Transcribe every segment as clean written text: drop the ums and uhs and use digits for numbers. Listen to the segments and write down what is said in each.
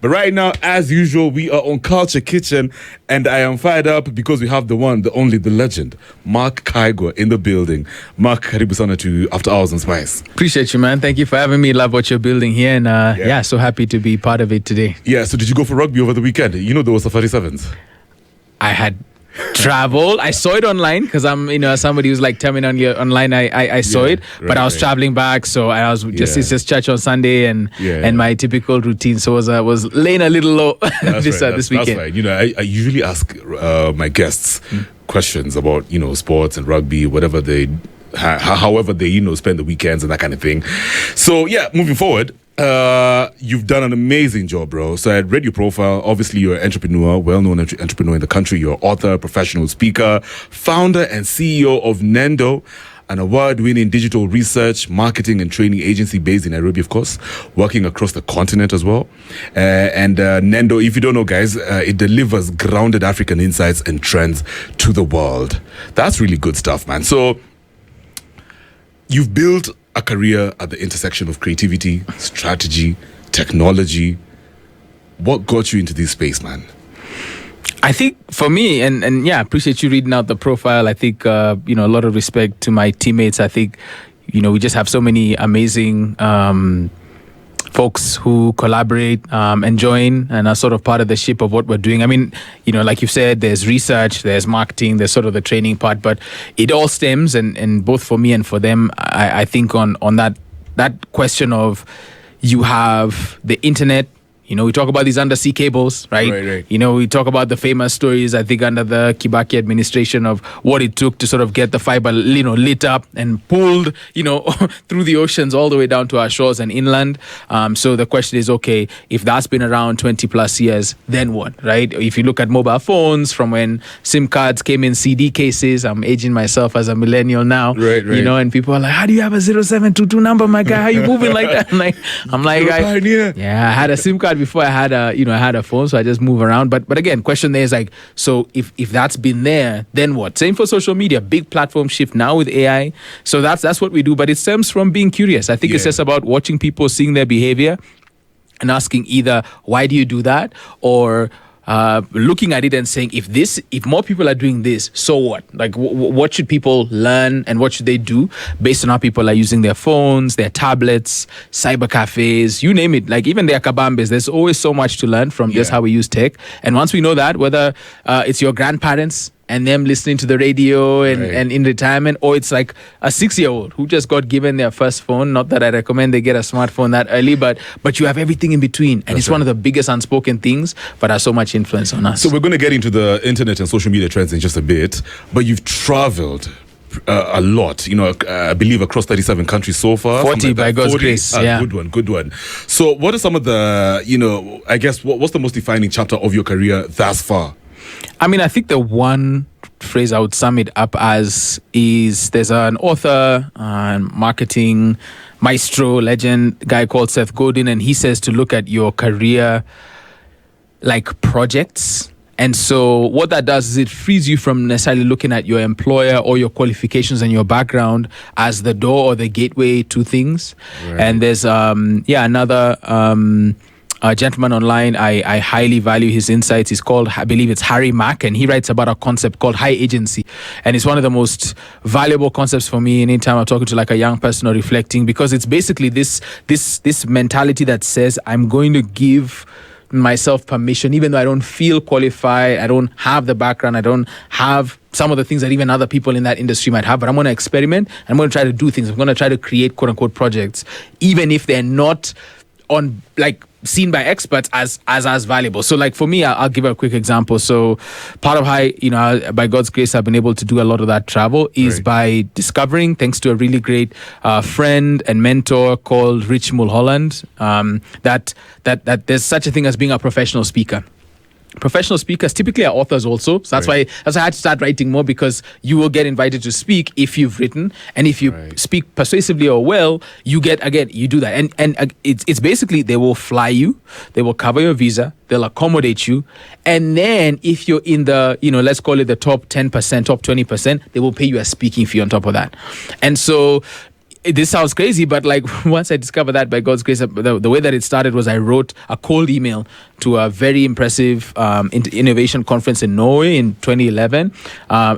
But right now, as usual, we are on Culture Kitchen, and I am fired up because we have the one, the only, the legend, Mark Kaigwa in the building. Mark, karibu sana to After Hours on Spice. Appreciate you, man. Thank you for having me. Love what you're building here, and so happy to be part of it today. Yeah, so did you go for rugby over the weekend? You know there was Safari Sevens. I had traveled. I saw it online because I'm, somebody who's like telling me online. I saw it, but I was traveling back, so I was it's just church on Sunday and my typical routine. So I was laying a little low this weekend. That's fine. I usually ask my guests questions about sports and rugby, whatever they, however they spend the weekends and that kind of thing. So moving forward. You've done an amazing job, bro. So I read your profile. Obviously, you're an entrepreneur, well-known entrepreneur in the country. You're an author, professional speaker, founder and CEO of Nendo, an award-winning digital research, marketing and training agency based in Nairobi, of course, working across the continent as well. And Nendo, if you don't know, guys, it delivers grounded African insights and trends to the world. That's really good stuff, man. So you've built a career at the intersection of creativity, strategy, technology. What got you into this space, man? I think for me, and appreciate you reading out the profile. I think, a lot of respect to my teammates. I think, we just have so many amazing folks who collaborate and join and are sort of part of the ship of what we're doing. I mean, like you said, there's research, there's marketing, there's sort of the training part, but it all stems, and both for me and for them, I think on that question of you have the internet. We talk about these undersea cables, right? We talk about the famous stories, I think, under the Kibaki administration of what it took to sort of get the fiber, lit up and pulled, through the oceans all the way down to our shores and inland. So the question is, okay, if that's been around 20 plus years, then what, right? If you look at mobile phones from when SIM cards came in CD cases, I'm aging myself as a millennial now, right. And people are like, how do you have a 0722 number, my guy? How you moving like that? I had a SIM card before I had a phone, so I just move around. But again, question there is like, so if that's been there, then what? Same for social media, big platform shift now with AI. So that's what we do. But it stems from being curious. I think it's just about watching people, seeing their behavior, and asking either why do you do that, or looking at it and saying, if more people are doing this, so what? Like, what should people learn and what should they do based on how people are using their phones, their tablets, cyber cafes, you name it, like even their kabambes. There's always so much to learn from just how we use tech. And once we know that, whether it's your grandparents and them listening to the radio and in retirement, or it's like a 6-year-old who just got given their first phone. Not that I recommend they get a smartphone that early, but you have everything in between. And it's one of the biggest unspoken things, but has so much influence on us. So we're going to get into the internet and social media trends in just a bit, but you've traveled a lot, I believe across 37 countries so far. 40 by God's grace. Good one. So what are some of the, I guess, what's the most defining chapter of your career thus far? I mean, I think the one phrase I would sum it up as is there's an author and marketing maestro, legend guy called Seth Godin, and he says to look at your career like projects. And so what that does is it frees you from necessarily looking at your employer or your qualifications and your background as the door or the gateway to things. Right. And there's another gentleman online, I highly value his insights. He's called, I believe it's Harry Mack, and he writes about a concept called high agency. And it's one of the most valuable concepts for me anytime I'm talking to like a young person or reflecting, because it's basically this mentality that says I'm going to give myself permission, even though I don't feel qualified, I don't have the background, I don't have some of the things that even other people in that industry might have, but I'm going to experiment, I'm going to try to do things, I'm going to try to create quote unquote projects, even if they're not on like seen by experts as valuable. So like for me, I'll give a quick example. So part of how, by God's grace, I've been able to do a lot of that travel is by discovering, thanks to a really great friend and mentor called Rich Mulholland, that there's such a thing as being a professional speaker. Professional speakers typically are authors also. So that's why I had to start writing more, because you will get invited to speak if you've written, and if you speak persuasively or well, you do that. And it's basically they will fly you, they will cover your visa, they'll accommodate you, and then if you're in the let's call it the top 10%, top 20%, they will pay you a speaking fee on top of that. And so this sounds crazy, but like once I discovered that by God's grace, the way that it started was I wrote a cold email to a very impressive innovation conference in Norway in 2011.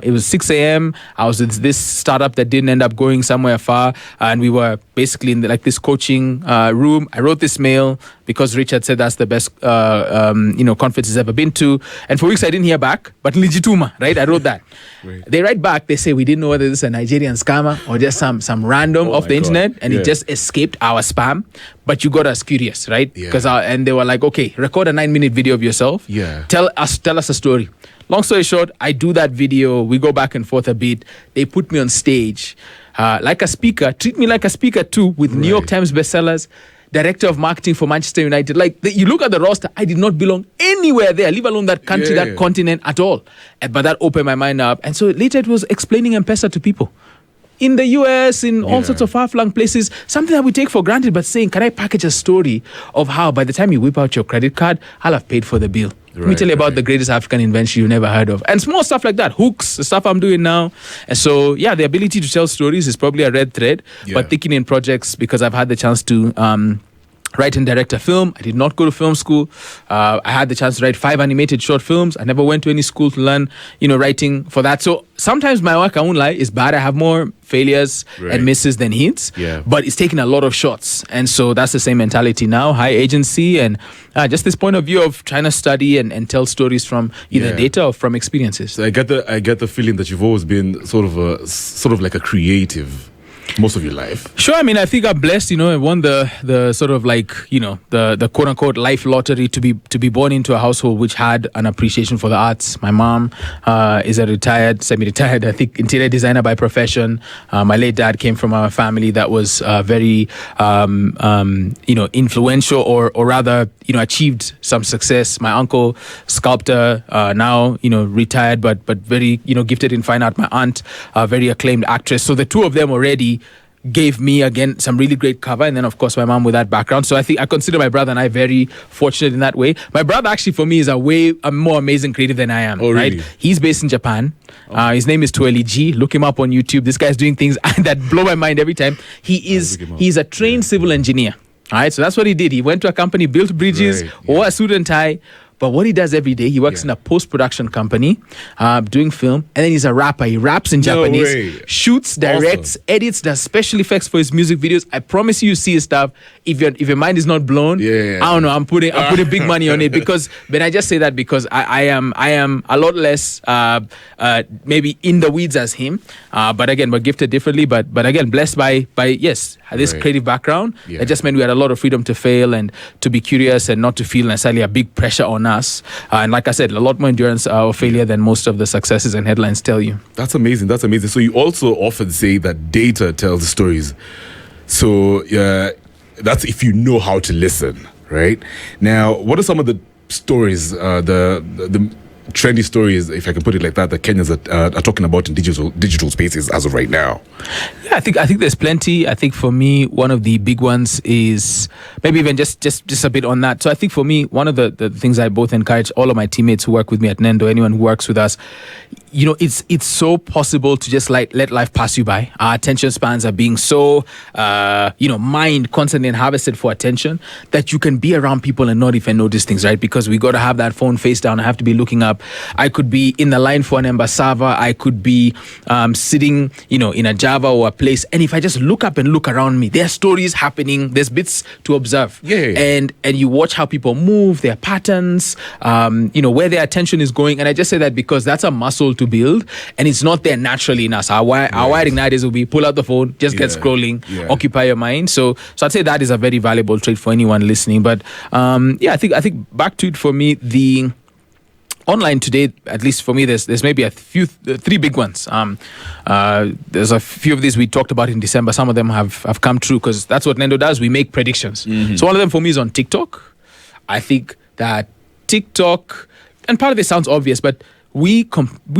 It was 6 a.m. I was with this startup that didn't end up going somewhere far, and we were basically in this coaching room. I wrote this mail because Richard said that's the best conference he's ever been to, and for weeks I didn't hear back. But legituma, right? I wrote that. Right. They write back. They say we didn't know whether this is a Nigerian scammer or just some random off the internet, and it just escaped our spam. But you got us curious, right? Because and they were like, okay, record a 9-minute video of yourself. Yeah. Tell us a story. Long story short, I do that video. We go back and forth a bit. They put me on stage like a speaker. Treat me like a speaker too, with New York Times bestsellers. Director of marketing for Manchester United. You look at the roster, I did not belong anywhere there, leave alone that country, that continent at all. But that opened my mind up. And so later it was explaining M-Pesa to people. In the US, in all sorts of far-flung places, something that we take for granted, but saying, can I package a story of how by the time you whip out your credit card, I'll have paid for the bill. Let me tell you about the greatest African invention you never heard of. And small stuff like that, hooks, the stuff I'm doing now. And so, the ability to tell stories is probably a red thread, but thinking in projects, because I've had the chance to write and direct a film. I did not go to film school. I had the chance to write 5 animated short films. I never went to any school to learn, writing for that. So sometimes my work, I won't lie, is bad. I have more failures and misses than hits. Yeah. But it's taken a lot of shots. And so that's the same mentality now, high agency, and just this point of view of trying to study and tell stories from either data or from experiences. So I get the feeling that you've always been sort of like a creative most of your life. Sure. I mean, I think I'm blessed. I won the sort of the quote unquote life lottery to be born into a household which had an appreciation for the arts. My mom is a semi-retired, I think, interior designer by profession. My late dad came from a family that was very influential or rather achieved some success. My uncle, sculptor, now retired but very gifted in fine art. My aunt, very acclaimed actress. So the two of them already gave me, again, some really great cover. And then, of course, my mom with that background. So I think I consider my brother and I very fortunate in that way. My brother, actually, for me, is a more amazing creative than I am. Oh, really? Right? He's based in Japan. His name is Tueli G. Look him up on YouTube. This guy's doing things that blow my mind every time. He's a trained civil engineer. All right, so that's what he did. He went to a company, built bridges, wore a suit and tie. But what he does every day, he works in a post-production company, doing film, and then he's a rapper. He raps in Japanese, shoots, directs, edits, does special effects for his music videos. I promise you see his stuff. If your mind is not blown, I don't know. I'm putting big money on it because. But I just say that because I am a lot less maybe in the weeds as him. But again, we're gifted differently. But again, blessed by this creative background. It just meant we had a lot of freedom to fail and to be curious and not to feel necessarily a big pressure on us. And like I said, a lot more endurance or failure than most of the successes and headlines tell you. That's amazing. So you also often say that data tells stories. So that's if you know how to listen, right? Now, what are some of the stories, the trendy stories, if I can put it like that Kenyans are talking about in digital spaces as of right now? Yeah, I think there's plenty. I think for me, one of the big ones is maybe even just a bit on that. So I think for me, one of the things I both encourage all of my teammates who work with me at Nendo, anyone who works with us, it's so possible to just let life pass you by. Our attention spans are being so, mined constantly and harvested for attention that you can be around people and not even notice things, right? Because we got to have that phone face down. I have to be looking up. I could be in the line for an embassava. I could be sitting, in a Java or a place. And if I just look up and look around me, there are stories happening. There's bits to observe. And you watch how people move, their patterns, where their attention is going. And I just say that because that's a muscle to build, and it's not there naturally in us. Our wiring nowadays will be pull out the phone, just get scrolling, occupy your mind. So I'd say that is a very valuable trait for anyone listening. But I think back to it for me, the online today, at least for me, there's maybe three big ones. There's a few of these we talked about in December. Some of them have come true because that's what Nendo does. We make predictions. So one of them for me is on TikTok. I think that TikTok, and part of it sounds obvious, but we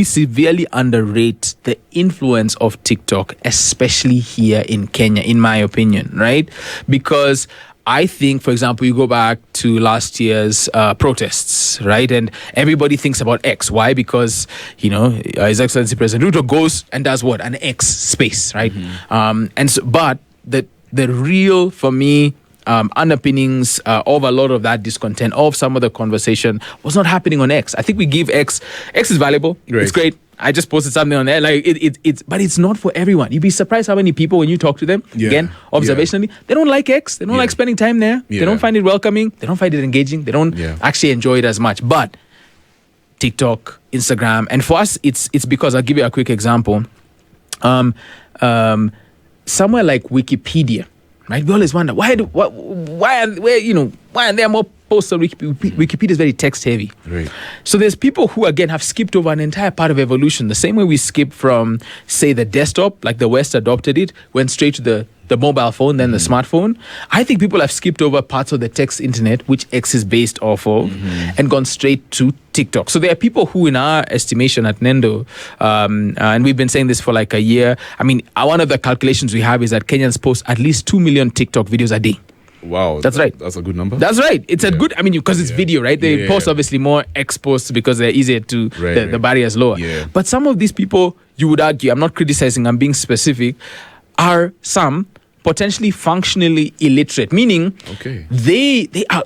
severely underrate the influence of TikTok, especially here in Kenya, in my opinion, right? Because I think, for example, you go back to last year's protests, right? And everybody thinks about X. Why? Because, His Excellency President Ruto goes and does what? An X space, right? But the real, for me, underpinnings of a lot of that discontent, of some of the conversation was not happening on X. I think we give X is valuable. Right. It's great. I just posted something on there. Like it's, but it's not for everyone. You'd be surprised how many people, when you talk to them, again, observationally, they don't like X. They don't like spending time there. They don't find it welcoming. They don't find it engaging. They don't actually enjoy it as much. But TikTok, Instagram, and for us, it's because I'll give you a quick example. Somewhere like Wikipedia, right? We always wonder why are there more posts on Wikipedia? Wikipedia is very text heavy. Right. So there's people who again have skipped over an entire part of evolution. The same way we skip from, say, the desktop, like the West adopted it, went straight to the mobile phone, then the smartphone. I think people have skipped over parts of the text internet, which X is based off of, and gone straight to TikTok. So there are people who, in our estimation at Nendo, and we've been saying this for like a year, I mean, one of the calculations we have is that Kenyans post at least 2 million TikTok videos a day. Wow. That's right. That's a good number. That's right. It's a good, I mean, because it's video, right? They post obviously more X posts because they're easier to, the barrier is lower. Yeah. But some of these people, you would argue, I'm not criticizing, I'm being specific, are some potentially functionally illiterate, meaning they are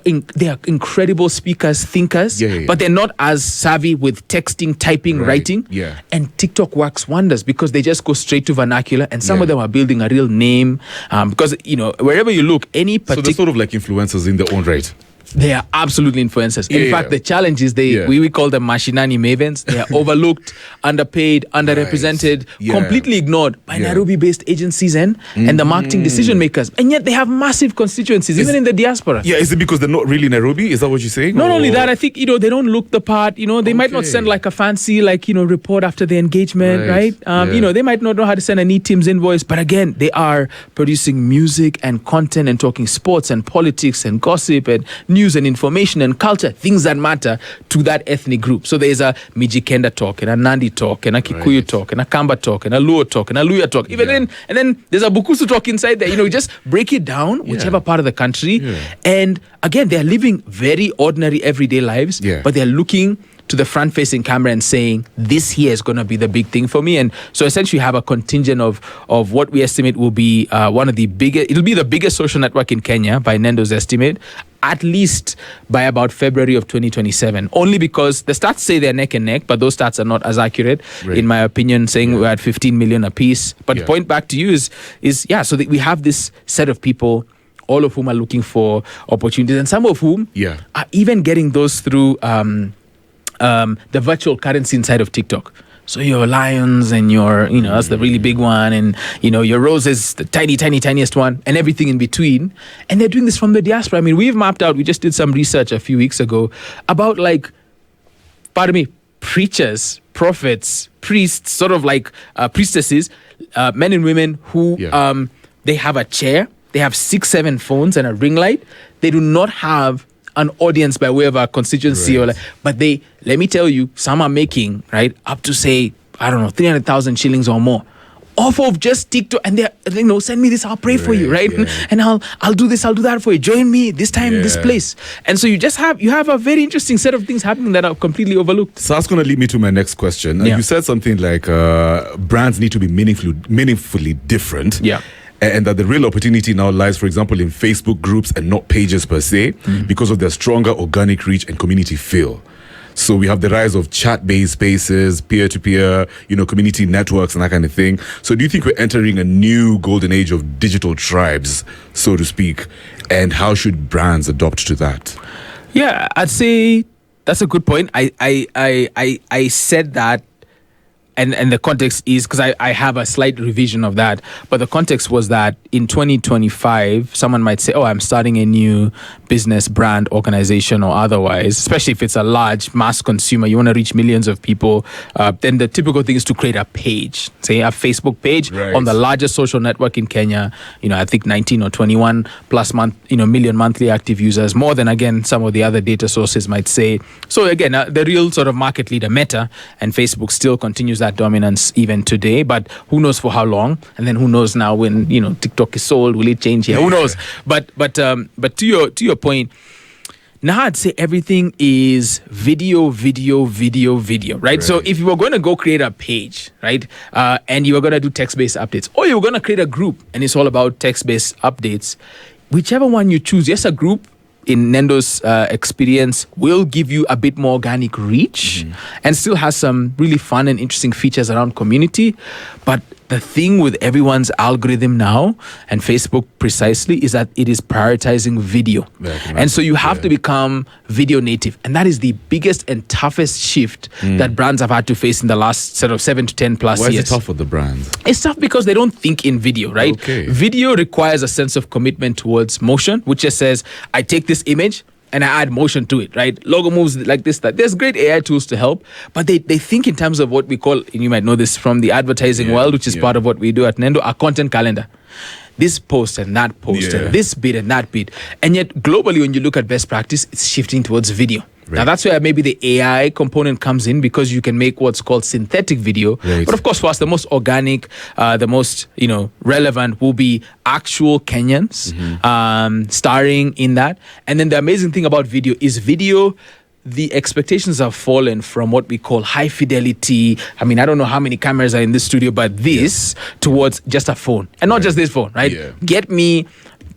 incredible speakers, thinkers, but they're not as savvy with texting, typing, writing. Yeah. And TikTok works wonders because they just go straight to vernacular, and some of them are building a real name. Because wherever you look, any particular, so they're sort of like influencers in their own right. They are absolutely influencers. In fact, the challenge is we call them mashinani mavens. They are overlooked, underpaid, underrepresented, completely ignored by Nairobi-based agencies and the marketing decision makers. And yet they have massive constituencies, even in the diaspora. Yeah, is it because they're not really Nairobi? Is that what you're saying? Not only that, I think, they don't look the part. They might not send like a fancy, report after the engagement, right? They might not know how to send a neat Teams invoice. But again, they are producing music and content and talking sports and politics and gossip and news and information and culture, things that matter to that ethnic group. So there's a Mijikenda talk and a Nandi talk and a Kikuyu talk and a Kamba talk and a Luo talk and a Luya talk. And then there's a Bukusu talk inside there. Just break it down, whichever part of the country. And again, they're living very ordinary everyday lives, but they're looking to the front-facing camera and saying, this here is going to be the big thing for me. And so essentially you have a contingent of what we estimate will be one of the biggest, it'll be the biggest social network in Kenya by Nendo's estimate, at least by about February of 2027. Only because the stats say they're neck and neck, but those stats are not as accurate, in my opinion, saying we're at 15 million apiece. But the point back to you is so that we have this set of people, all of whom are looking for opportunities, and some of whom are even getting those through the virtual currency inside of TikTok. So your lions and your, that's the really big one. And, your roses, the tiniest one, and everything in between. And they're doing this from the diaspora. I mean, we've mapped out, we just did some research a few weeks ago about preachers, prophets, priests, sort of like priestesses, men and women who they have a chair, they have 6-7 phones and a ring light. They do not have an audience by way of a constituency, but let me tell you, some are making up to say 300,000 shillings or more off of just TikTok, and they're send me this, I'll pray for you, and I'll do this, I'll do that for you, join me this time, this place. And so you have a very interesting set of things happening that are completely overlooked. So that's going to lead me to my next question. You said something like brands need to be meaningfully different. And that the real opportunity now lies, for example, in Facebook groups and not pages per se, because of their stronger organic reach and community feel. So we have the rise of chat-based spaces, peer-to-peer, community networks and that kind of thing. So do you think we're entering a new golden age of digital tribes, so to speak? And how should brands adopt to that? Yeah, I'd say that's a good point. I said that. And the context is, because I have a slight revision of that, but the context was that in 2025, someone might say, I'm starting a new business, brand, organization, or otherwise, especially if it's a large mass consumer, you want to reach millions of people, then the typical thing is to create a page, say a Facebook page on the largest social network in Kenya, I think 19 or 21 plus million monthly active users, more than, again, some of the other data sources might say. So again, the real sort of market leader, Meta, and Facebook still continues that dominance even today, but who knows for how long? And then who knows now when TikTok is sold, will it change here? Who knows? But to your point, now I'd say everything is video, right? So if you were going to go create a page, right, and you were going to do text-based updates, or you were going to create a group and it's all about text-based updates, whichever one you choose, yes, a group in Nendo's experience will give you a bit more organic reach and still has some really fun and interesting features around community. But the thing with everyone's algorithm now, and Facebook precisely, is that it is prioritizing video. And so you have to become video native. And that is the biggest and toughest shift that brands have had to face in the last sort of 7 to 10 plus years. Why is it tough for the brands? It's tough because they don't think in video, right? Video requires a sense of commitment towards motion, which just says, I take this image and I add motion to it, right? Logo moves like this, that. There's great AI tools to help, but they think in terms of what we call, and you might know this from the advertising world, which is part of what we do at Nendo, our content calendar. This post and that post and this bit and that bit. And yet globally, when you look at best practice, it's shifting towards video. Now that's where maybe the AI component comes in, because you can make what's called synthetic video. But of course, for us, the most organic, the most relevant will be actual Kenyans starring in that. And then the amazing thing about video is the expectations have fallen from what we call high fidelity. I mean, I don't know how many cameras are in this studio, but this towards just a phone. And not just this phone, right? Get me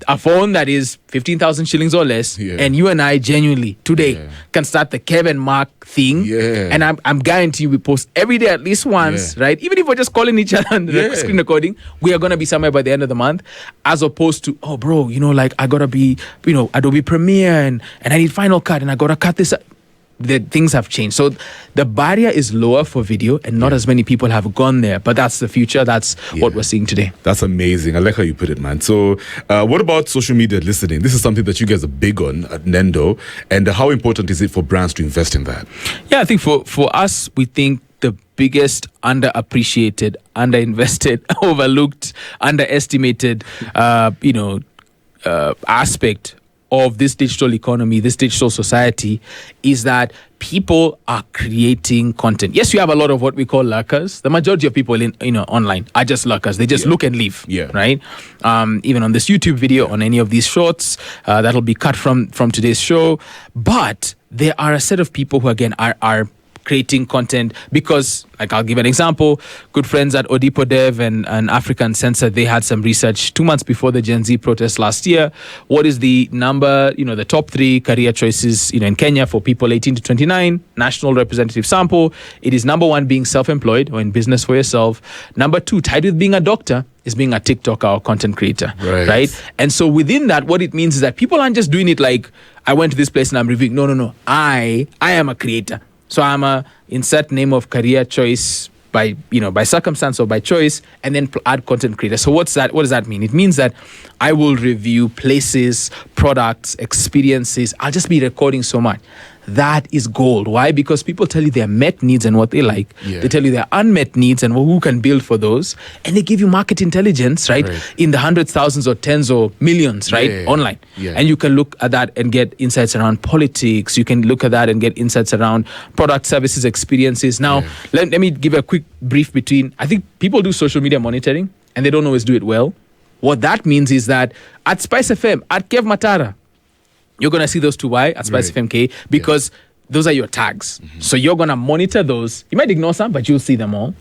a phone that is 15,000 shillings or less, and you and I genuinely today can start the Kevin Mark thing, and I'm guaranteeing we post every day at least once, right? Even if we're just calling each other on the screen recording, we are going to be somewhere by the end of the month, as opposed to, oh bro, I gotta be, Adobe Premiere and I need Final Cut and I gotta cut this. The things have changed. So the barrier is lower for video, and not as many people have gone there. But that's the future. That's what we're seeing today. That's amazing. I like how you put it, man. So what about social media listening? This is something that you guys are big on at Nendo. And how important is it for brands to invest in that? Yeah, I think for us, we think the biggest underappreciated, underinvested, overlooked, underestimated, aspect of this digital economy, this digital society, is that people are creating content. Yes, you have a lot of what we call lurkers. The majority of people online are just lurkers. They just look and leave, right? Even on this YouTube video, on any of these shorts, that'll be cut from today's show. But there are a set of people who, again, are creating content because, I'll give an example. Good friends at Odipo Dev and African Sensor, they had some research 2 months before the Gen Z protest last year. What is the number, the top 3 career choices, in Kenya for people 18 to 29, national representative sample. It is number 1 being self-employed or in business for yourself. Number 2, tied with being a doctor, is being a TikToker or content creator, right? And so within that, what it means is that people aren't just doing it like, I went to this place and I'm reviewing. No. I am a creator. So I'm a insert name of career choice by circumstance or by choice, and then add content creator. So what's that? What does that mean? It means that I will review places, products, experiences. I'll just be recording so much. That is gold. Why? Because people tell you their met needs and what they like. They tell you their unmet needs and who can build for those. And they give you market intelligence, right? In the hundreds, thousands, or tens or millions, right? Online. And you can look at that and get insights around politics. You can look at that and get insights around product, services, experiences. Now, let me give a quick brief between, I think people do social media monitoring and they don't always do it well. What that means is that at SpiceFM, at Kev Matara, you're going to see those 2 Y at SpiceFMK because those are your tags. So you're going to monitor those. You might ignore some, but you'll see them all.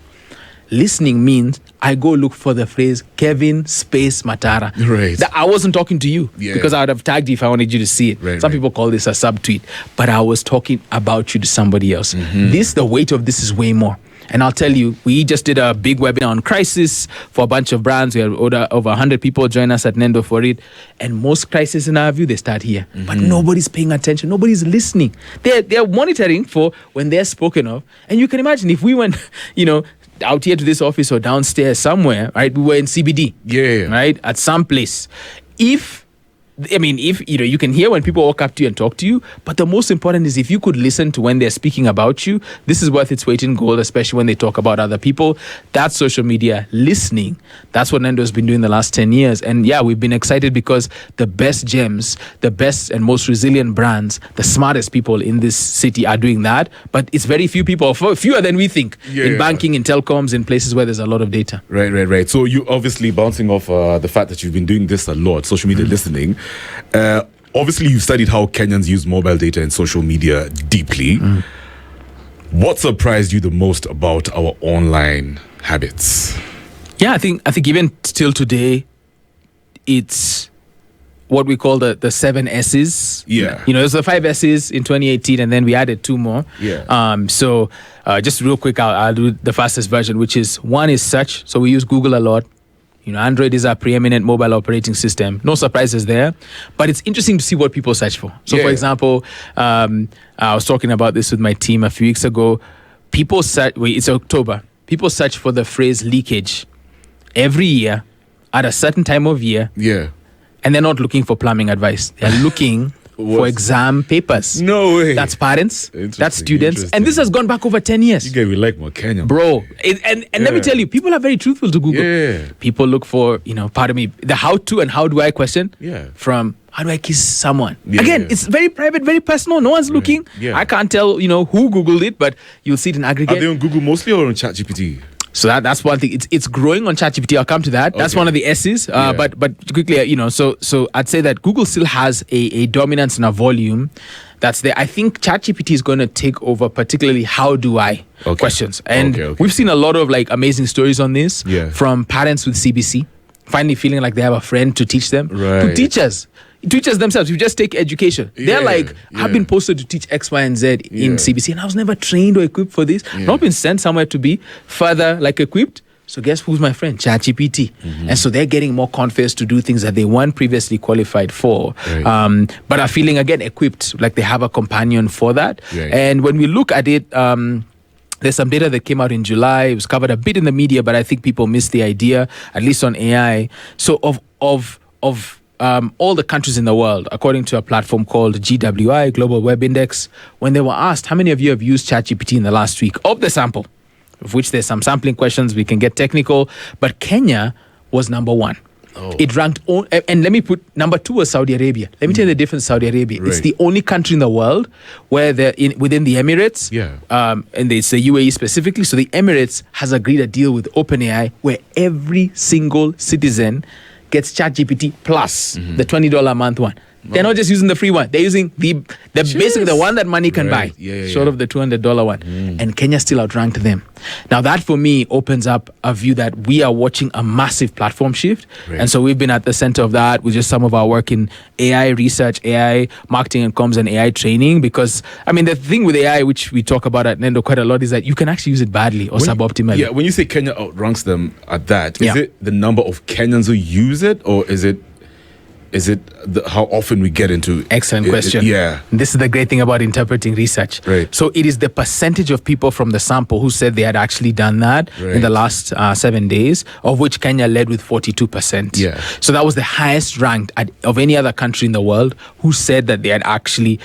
Listening means I go look for the phrase Kevin Space Matara. That I wasn't talking to you because I would have tagged you if I wanted you to see it. Some people call this a subtweet, but I was talking about you to somebody else. The weight of this is way more. And I'll tell you, we just did a big webinar on crisis for a bunch of brands. We had over 100 people join us at Nendo for it. And most crises, in our view, they start here. But nobody's paying attention. Nobody's listening. They're monitoring for when they're spoken of. And you can imagine if we went, out here to this office or downstairs somewhere, right? We were in CBD, right? At some place. If you can hear when people walk up to you and talk to you, but the most important is if you could listen to when they're speaking about you, this is worth its weight in gold, especially when they talk about other people. That's social media listening. That's what Nendo's been doing the last 10 years. And we've been excited because the best gems, the best and most resilient brands, the smartest people in this city are doing that. But it's very few people, fewer than we think, in banking, in telecoms, in places where there's a lot of data. Right. So you obviously bouncing off the fact that you've been doing this a lot, social media listening. Obviously, you've studied how Kenyans use mobile data and social media deeply. What surprised you the most about our online habits? I think even till today, it's what we call the 7 S's. Yeah. You know, there's the 5 S's in 2018, and then we added 2 more. Yeah. So just real quick, I'll do the fastest version, which is 1 is search. So we use Google a lot. You know, Android is our preeminent mobile operating system. No surprises there. But it's interesting to see what people search for. So, for example, I was talking about this with my team a few weeks ago. People search, it's October. People search for the phrase leakage every year at a certain time of year. Yeah. And they're not looking for plumbing advice. They're looking for exam papers. No way. That's parents. That's students. And this has gone back over 10 years. You guys will like more Kenya. Bro. And let me tell you, people are very truthful to Google. Yeah. People look for, pardon me, the how to and how do I question. Yeah. From how do I kiss someone? Yeah, Again, it's very private, very personal. No one's looking. Yeah. I can't tell, who Googled it, but you'll see it in aggregate. Are they on Google mostly or on ChatGPT? So that's one thing. It's growing on ChatGPT. I'll come to that. That's one of the S's. But quickly, so I'd say that Google still has a dominance and a volume that's there. I think ChatGPT is going to take over, particularly how do I questions. And we've seen a lot of amazing stories on this from parents with CBC finally feeling like they have a friend to teach them, to teachers themselves. You just take education. They're I've been posted to teach X, Y, and Z in CBC, and I was never trained or equipped for this. I've not been sent somewhere to be further equipped. So guess who's my friend? ChatGPT. And so they're getting more confidence to do things that they weren't previously qualified for. But are feeling again equipped, like they have a companion for that. And when we look at it, there's some data that came out in July. It was covered a bit in the media, but I think people missed the idea, at least on AI. So of all the countries in the world, according to a platform called GWI, Global Web Index, when they were asked, how many of you have used ChatGPT in the last week of the sample, of which there's some sampling questions, we can get technical, but Kenya was number 1. It ranked, and let me put number 2 was Saudi Arabia. Let me tell you the difference. Saudi Arabia, it's the only country in the world where within the Emirates, and it's the UAE specifically. So the Emirates has agreed a deal with OpenAI where every single citizen gets ChatGPT plus the $20 a month one. They're not just using the free one. They're using the basically the one that money can buy, short of the $200 one. And Kenya still outranked them. Now that for me opens up a view that we are watching a massive platform shift. And so we've been at the center of that with just some of our work in AI research, AI marketing and comms, and AI training. Because the thing with AI, which we talk about at Nendo quite a lot, is that you can actually use it badly or suboptimally. Yeah, when you say Kenya outranks them at that, is it the number of Kenyans who use it, or is it how often we get into excellent question. This is the great thing about interpreting research. So it is the percentage of people from the sample who said they had actually done that in the last 7 days, of which Kenya led with 42%. So that was the highest ranked of any other country in the world who said that they had actually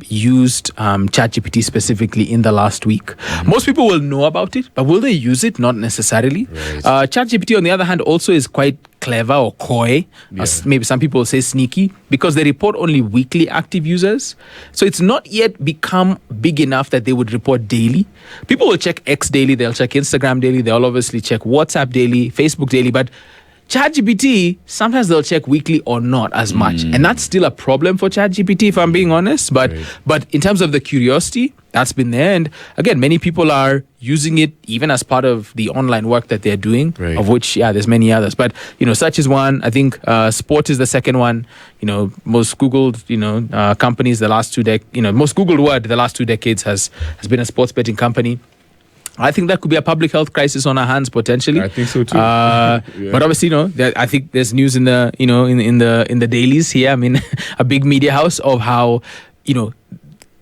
used ChatGPT specifically in the last week. Most people will know about it, but will they use it? Not necessarily. ChatGPT, on the other hand, also is quite clever or coy, as maybe some people say sneaky, because they report only weekly active users. So it's not yet become big enough that they would report daily. People will check X daily, they'll check Instagram daily, they'll obviously check WhatsApp daily, Facebook daily, but ChatGPT, sometimes they'll check weekly or not as much. And that's still a problem for ChatGPT, if I'm being honest. But in terms of the curiosity, that's been there. And again, many people are using it even as part of the online work that they're doing, of which, there's many others. But, such is one. I think sport is the second one. Most Googled, companies the last 2 decades, most Googled word the last 2 decades has been a sports betting company. I think that could be a public health crisis on our hands potentially. I think so too. But obviously, I think there's news in the in the dailies here. A big media house of how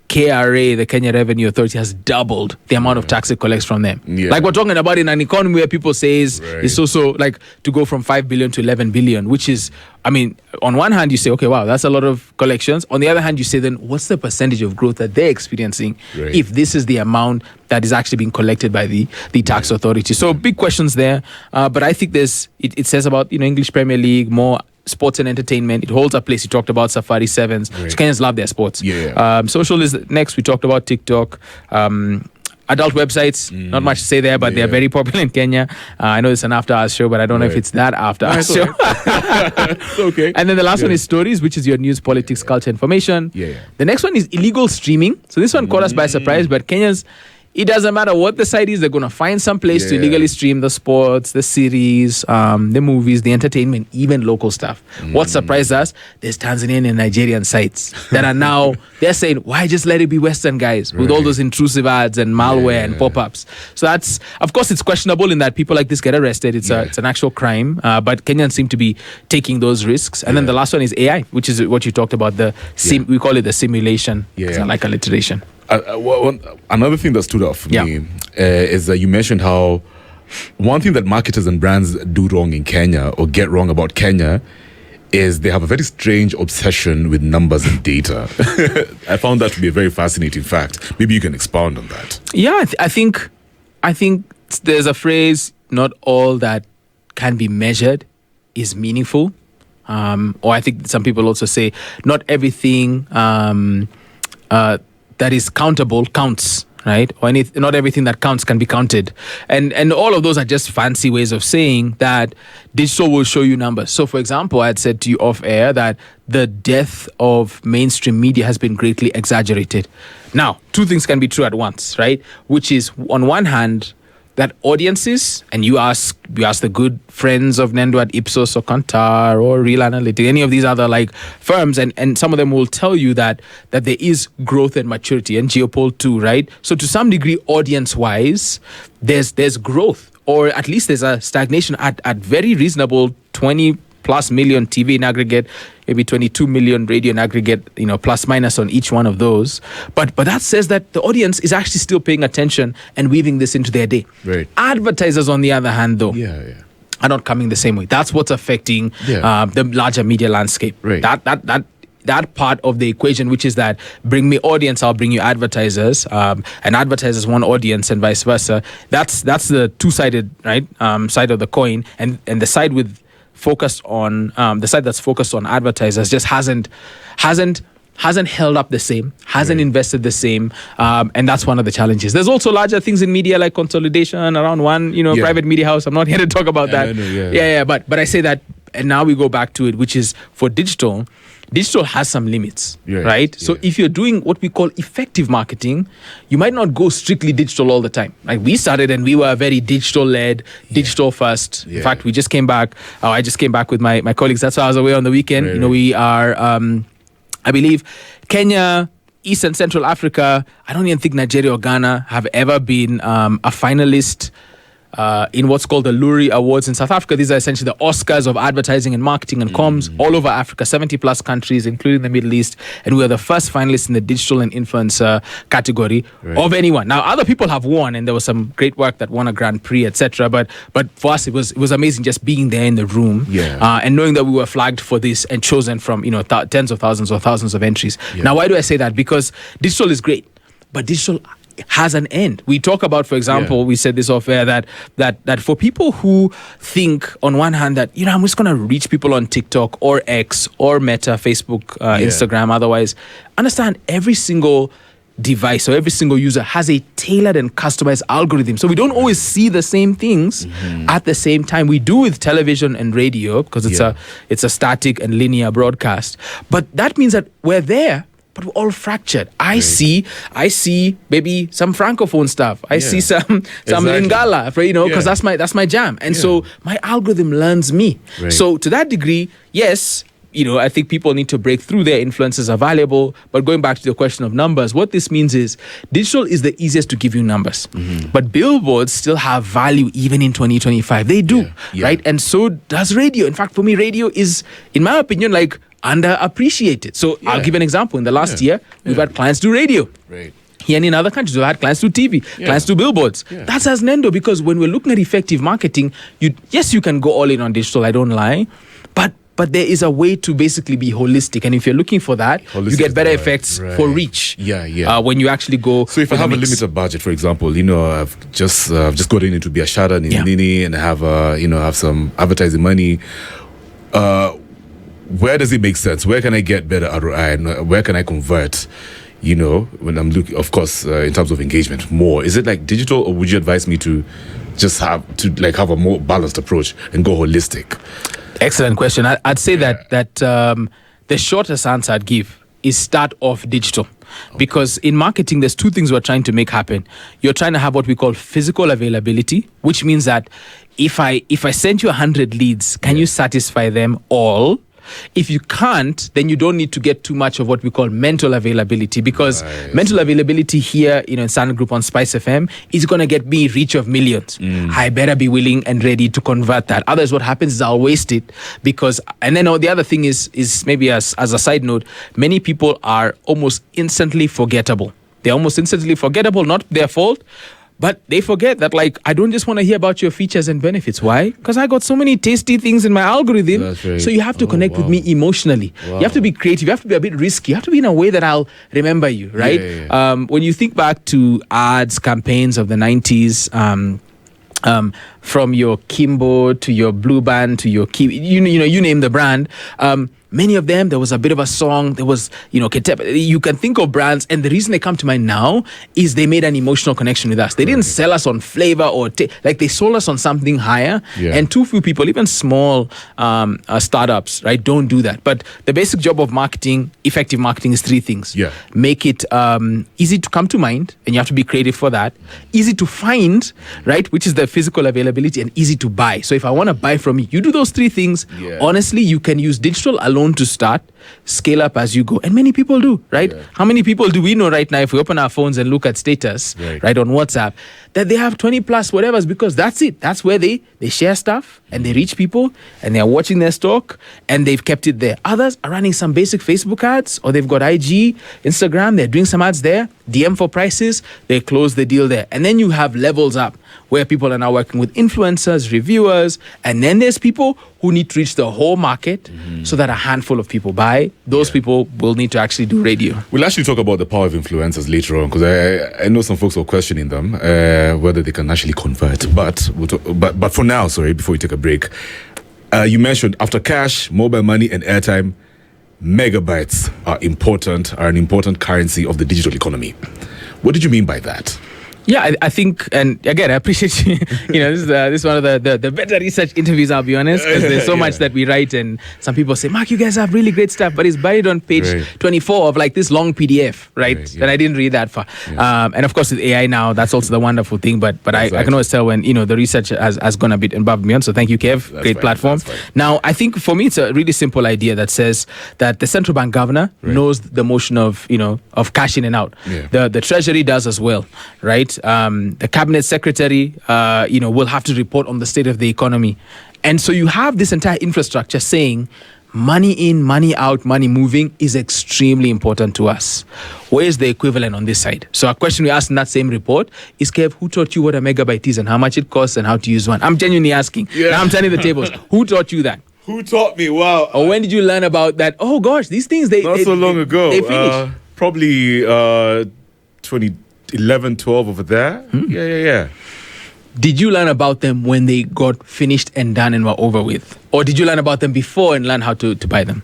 KRA, the Kenya Revenue Authority, has doubled the amount of tax it collects from them. Like we're talking about in an economy where people say it's also like to go from 5 billion to 11 billion, which is, on one hand you say, okay, wow, that's a lot of collections. On the other hand, you say, then what's the percentage of growth that they're experiencing if this is the amount that is actually being collected by the tax authority? So big questions there. But I think it says about, English Premier League, more sports and entertainment. It holds a place. You talked about Safari Sevens. So Kenyans love their sports. Social is next. We talked about TikTok. Adult websites, not much to say there, but they're very popular in Kenya. I know it's an after-hours show, but I don't know if it's that after-hours show. Okay. And then the last one is stories, which is your news, politics, culture, information. The next one is illegal streaming. So this one caught us by surprise, but Kenyans, it doesn't matter what the site is, they're going to find some place to illegally stream the sports, the series, the movies, the entertainment, even local stuff. What surprised us, there's Tanzanian and Nigerian sites that are now, they're saying, why just let it be Western guys with all those intrusive ads and malware and pop-ups. So that's, of course, it's questionable in that people like this get arrested. It's an actual crime, but Kenyans seem to be taking those risks. And then the last one is AI, which is what you talked about, we call it the simulation. It's like alliteration. Another thing that stood out for me is that you mentioned how one thing that marketers and brands do wrong in Kenya or get wrong about Kenya is they have a very strange obsession with numbers and data. I found that to be a very fascinating fact. Maybe you can expound on that. Yeah, I think there's a phrase, not all that can be measured is meaningful. Or I think some people also say not everything that is countable counts, right? Or not everything that counts can be counted. And all of those are just fancy ways of saying that digital will show you numbers. So, for example, I had said to you off air that the death of mainstream media has been greatly exaggerated. Now, two things can be true at once, right? Which is, on one hand, that audiences, and you ask the good friends of Nendo at Ipsos or Kantar or Real Analytics, any of these other like firms, and some of them will tell you that there is growth and maturity, and Geopol too, right? So to some degree, audience-wise, there's growth, or at least there's a stagnation at very reasonable 20+ million TV in aggregate, maybe 22 million radio in aggregate, plus minus on each one of those. But that says that the audience is actually still paying attention and weaving this into their day. Right. Advertisers, on the other hand, though, are not coming the same way. That's what's affecting the larger media landscape. Right. That part of the equation, which is that bring me audience, I'll bring you advertisers, and advertisers want audience, and vice versa. That's the two-sided side of the coin, and the side with focused on the side that's focused on advertisers just hasn't held up the same, hasn't invested the same, and that's one of the challenges. There's also larger things in media like consolidation around one private media house. I'm not here to talk about that. But I say that, and now we go back to it, which is for digital has some limits, right? So if you're doing what we call effective marketing, you might not go strictly digital all the time. Like we started and we were very digital-led, digital-first. In fact, we just came back. I just came back with my colleagues. That's why I was away on the weekend. We are, I believe, Kenya, East and Central Africa. I don't even think Nigeria or Ghana have ever been a finalist in what's called the Luri Awards in South Africa. These are essentially the Oscars of advertising and marketing and comms all over Africa, 70+ countries, including the Middle East. And we are the first finalists in the digital and influencer category of anyone. Now, other people have won, and there was some great work that won a Grand Prix, etc. But for us, it was amazing just being there in the room and knowing that we were flagged for this and chosen from tens of thousands or thousands of entries. Now, why do I say that? Because digital is great, but digital has an end. We talk about, for example, we said this off air, that for people who think on one hand that, I'm just going to reach people on TikTok or X or Meta, Facebook, Instagram, otherwise, understand every single device or every single user has a tailored and customized algorithm. So we don't always see the same things at the same time. We do with television and radio because it's a static and linear broadcast. But that means that we're there, but we're all fractured. I see maybe some francophone stuff. I see some Lingala, because that's my jam. And so my algorithm learns me. Right. So to that degree, yes, I think people need to break through. Their influences are valuable. But going back to the question of numbers, what this means is digital is the easiest to give you numbers. But billboards still have value even in 2025. They do, right? And so does radio. In fact, for me, radio is, in my opinion, like underappreciated. So I'll give an example. In the last year, we've had clients do radio. Right. Here and in other countries, we've had clients do TV, clients do billboards. That's as Nendo, because when we're looking at effective marketing, you can go all in on digital, I don't lie, but there is a way to basically be holistic. And if you're looking for that, you get better effects for reach. When you actually go. So if I have a limited budget, for example, I've just got into Biashara in Nini and have some advertising money. Where does it make sense? Where can I get better ROI? And where can I convert? When I'm looking, of course, in terms of engagement, more. Is it like digital, or would you advise me to just have a more balanced approach and go holistic? Excellent question. I'd say that the shortest answer I'd give is start off digital. Because in marketing, there's two things we're trying to make happen. You're trying to have what we call physical availability, which means that if I send you 100 leads, can you satisfy them all? If you can't, then you don't need to get too much of what we call mental availability, because mental availability here, in Standard Group on SpiceFM is going to get me reach of millions. I better be willing and ready to convert that. Otherwise, what happens is I'll waste it because, and then the other thing is maybe as a side note, many people are almost instantly forgettable. They're almost instantly forgettable, not their fault. But they forget that, I don't just want to hear about your features and benefits. Why? Because I got so many tasty things in my algorithm. Right. So you have to connect with me emotionally. Wow. You have to be creative. You have to be a bit risky. You have to be in a way that I'll remember you, right? Yeah. When you think back to ads, campaigns of the 90s, from your Kimbo to your Blue Band to your you name the brand. Many of them, there was a bit of a song. There was, you can think of brands, and the reason they come to mind now is they made an emotional connection with us. They didn't sell us on flavor or they sold us on something higher. Yeah. And too few people, even small startups, right, don't do that. But the basic job of marketing, effective marketing, is three things. Yeah. Make it easy to come to mind, and you have to be creative for that. Easy to find, right, which is the physical availability, and easy to buy. So if I want to buy from you do those three things. Yeah. Honestly, you can use digital alone to start, scale up as you go, and many people do, right? Yeah. How many people do we know right now, if we open our phones and look at status, right on WhatsApp, that they have 20 plus whatever's, because that's it. That's where they share stuff and they reach people and they're watching their stock and they've kept it there. Others are running some basic Facebook ads, or they've got IG, Instagram, they're doing some ads there, DM for prices, they close the deal there. And then you have levels up where people are now working with influencers, reviewers, and then there's people who need to reach the whole market so that a handful of people buy. Those people will need to actually do radio. We'll actually talk about the power of influencers later on, because I know some folks are questioning them, whether they can actually convert. But for now, before we take a break, you mentioned after cash, mobile money, and airtime, megabytes are an important currency of the digital economy. What did you mean by that? Yeah, I think, and again, I appreciate you. This is one of the better research interviews, I'll be honest, because there's so much that we write, and some people say, Mark, you guys have really great stuff, but it's buried on page 24 of this long PDF, right? That I didn't read that far. Yeah. And of course, with AI now, that's also the wonderful thing, but exactly. I can always tell when, the research has gone a bit above and beyond. So thank you, Kev. That's great platform. Now, I think for me, it's a really simple idea that says that the central bank governor knows the motion of cash in and out. Yeah. The treasury does as well, right? The cabinet secretary, will have to report on the state of the economy. And so you have this entire infrastructure saying money in, money out, money moving is extremely important to us. Where is the equivalent on this side? So a question we asked in that same report is, Kev, who taught you what a megabyte is and how much it costs and how to use one? I'm genuinely asking. Yeah. Now I'm turning the tables. Who taught you that? Who taught me? Wow. Or when did you learn about that? Oh gosh, these things, not so long ago. They finished. Probably 2011, 12 over there. Yeah. Did you learn about them when they got finished and done and were over with? Or did you learn about them before and learn how to buy them?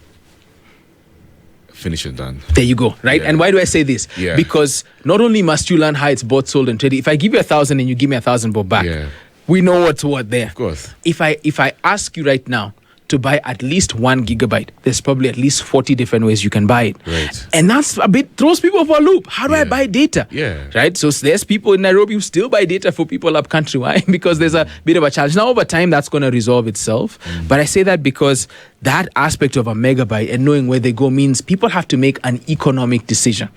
Finished and done. There you go, right? Yeah. And why do I say this? Yeah. Because not only must you learn how it's bought, sold, and traded. If I give you 1,000 and you give me 1,000 back, we know what's what there. Of course. If I ask you right now to buy at least 1 gigabyte, there's probably at least 40 different ways you can buy it. Right. And that's a bit, throws people for a loop. How do I buy data? Yeah. Right? So there's people in Nairobi who still buy data for people up country. Why? Because there's a bit of a challenge. Now, over time, that's going to resolve itself. But I say that because that aspect of a megabyte and knowing where they go means people have to make an economic decision.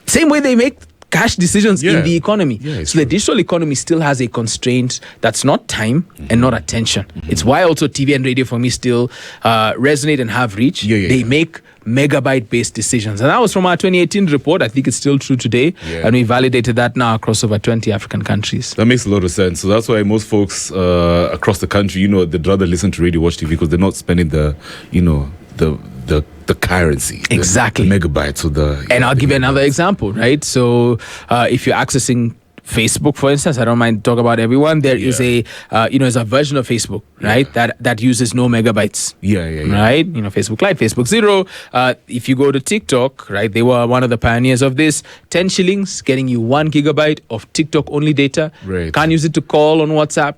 Same way they make cash decisions in the economy. So the digital economy still has a constraint that's not time and not attention. It's why also TV and radio for me still resonate and have reach. They make megabyte-based decisions. And that was from our 2018 report. I think it's still true today. And we validated that now across over 20 African countries. That makes a lot of sense. So that's why most folks across the country, they'd rather listen to radio, watch TV, because they're not spending the currency. Exactly. The megabytes. And I'll give you another example, right? So if you're accessing Facebook, for instance, I don't mind to talk about everyone. There is a, is a version of Facebook, right? That uses no megabytes. Right? Facebook Lite, Facebook Zero. If you go to TikTok, right? They were one of the pioneers of this. 10 shillings, getting you 1 gigabyte of TikTok only data. Right. Can't use it to call on WhatsApp.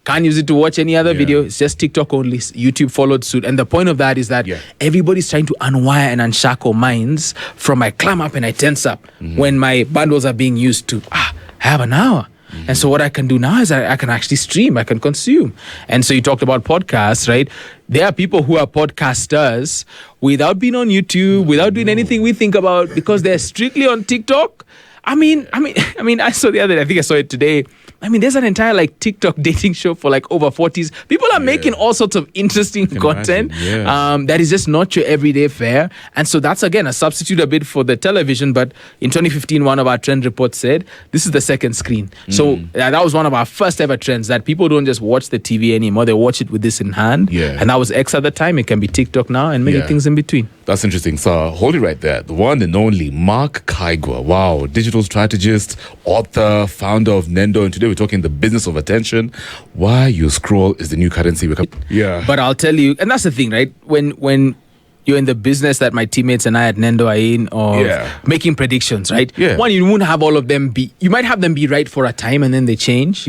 Can't use it to watch any other video. It's just TikTok only. YouTube followed suit. And the point of that is that everybody's trying to unwire and unshackle minds from I climb up and I tense up when my bundles are being used to, I have an hour. And so what I can do now is I can actually stream, I can consume. And so you talked about podcasts, right? There are people who are podcasters without being on YouTube, without doing anything we think about, because they're strictly on TikTok. I mean, I saw the other day, I think I saw it today. I mean, there's an entire like TikTok dating show for like over 40s. People are making all sorts of interesting content that is just not your everyday fare. And so that's, again, a substitute a bit for the television. But in 2015, one of our trend reports said, this is the second screen. So that was one of our first ever trends, that people don't just watch the TV anymore. They watch it with this in hand. And that was X at the time. It can be TikTok now and many things in between. That's interesting. So hold it right there. The one and only Mark Kaigwa. Wow. Digital strategist, author, founder of Nendo. And today we're talking the business of attention. Why you scroll is the new currency. But I'll tell you, and that's the thing, right? When you're in the business that my teammates and I at Nendo are in, or making predictions, right? One, you won't have all of them be, you might have them be right for a time and then they change.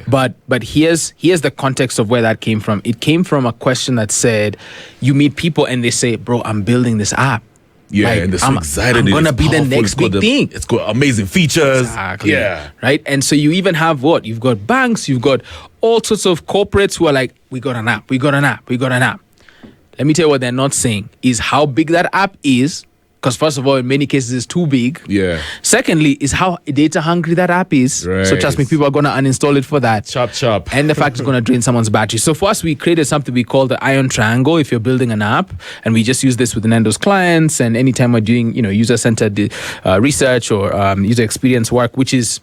But here's the context of where that came from. It came from a question that said, you meet people and they say, bro, I'm building this app. And they're so excited. I'm going to be the next big thing. It's got amazing features. Exactly. Right? And so you even have what? You've got banks, you've got all sorts of corporates who are like, we got an app. Let me tell you what they're not saying is how big that app is. Because first of all, in many cases, it's too big. Secondly, is how data hungry that app is. So trust me, people are going to uninstall it for that. Chop. And the fact it's going to drain someone's battery. So for us, we created something we call the iron triangle if you're building an app. And we just use this with Nendo's clients. And anytime we're doing, user-centered research or user experience work, which is,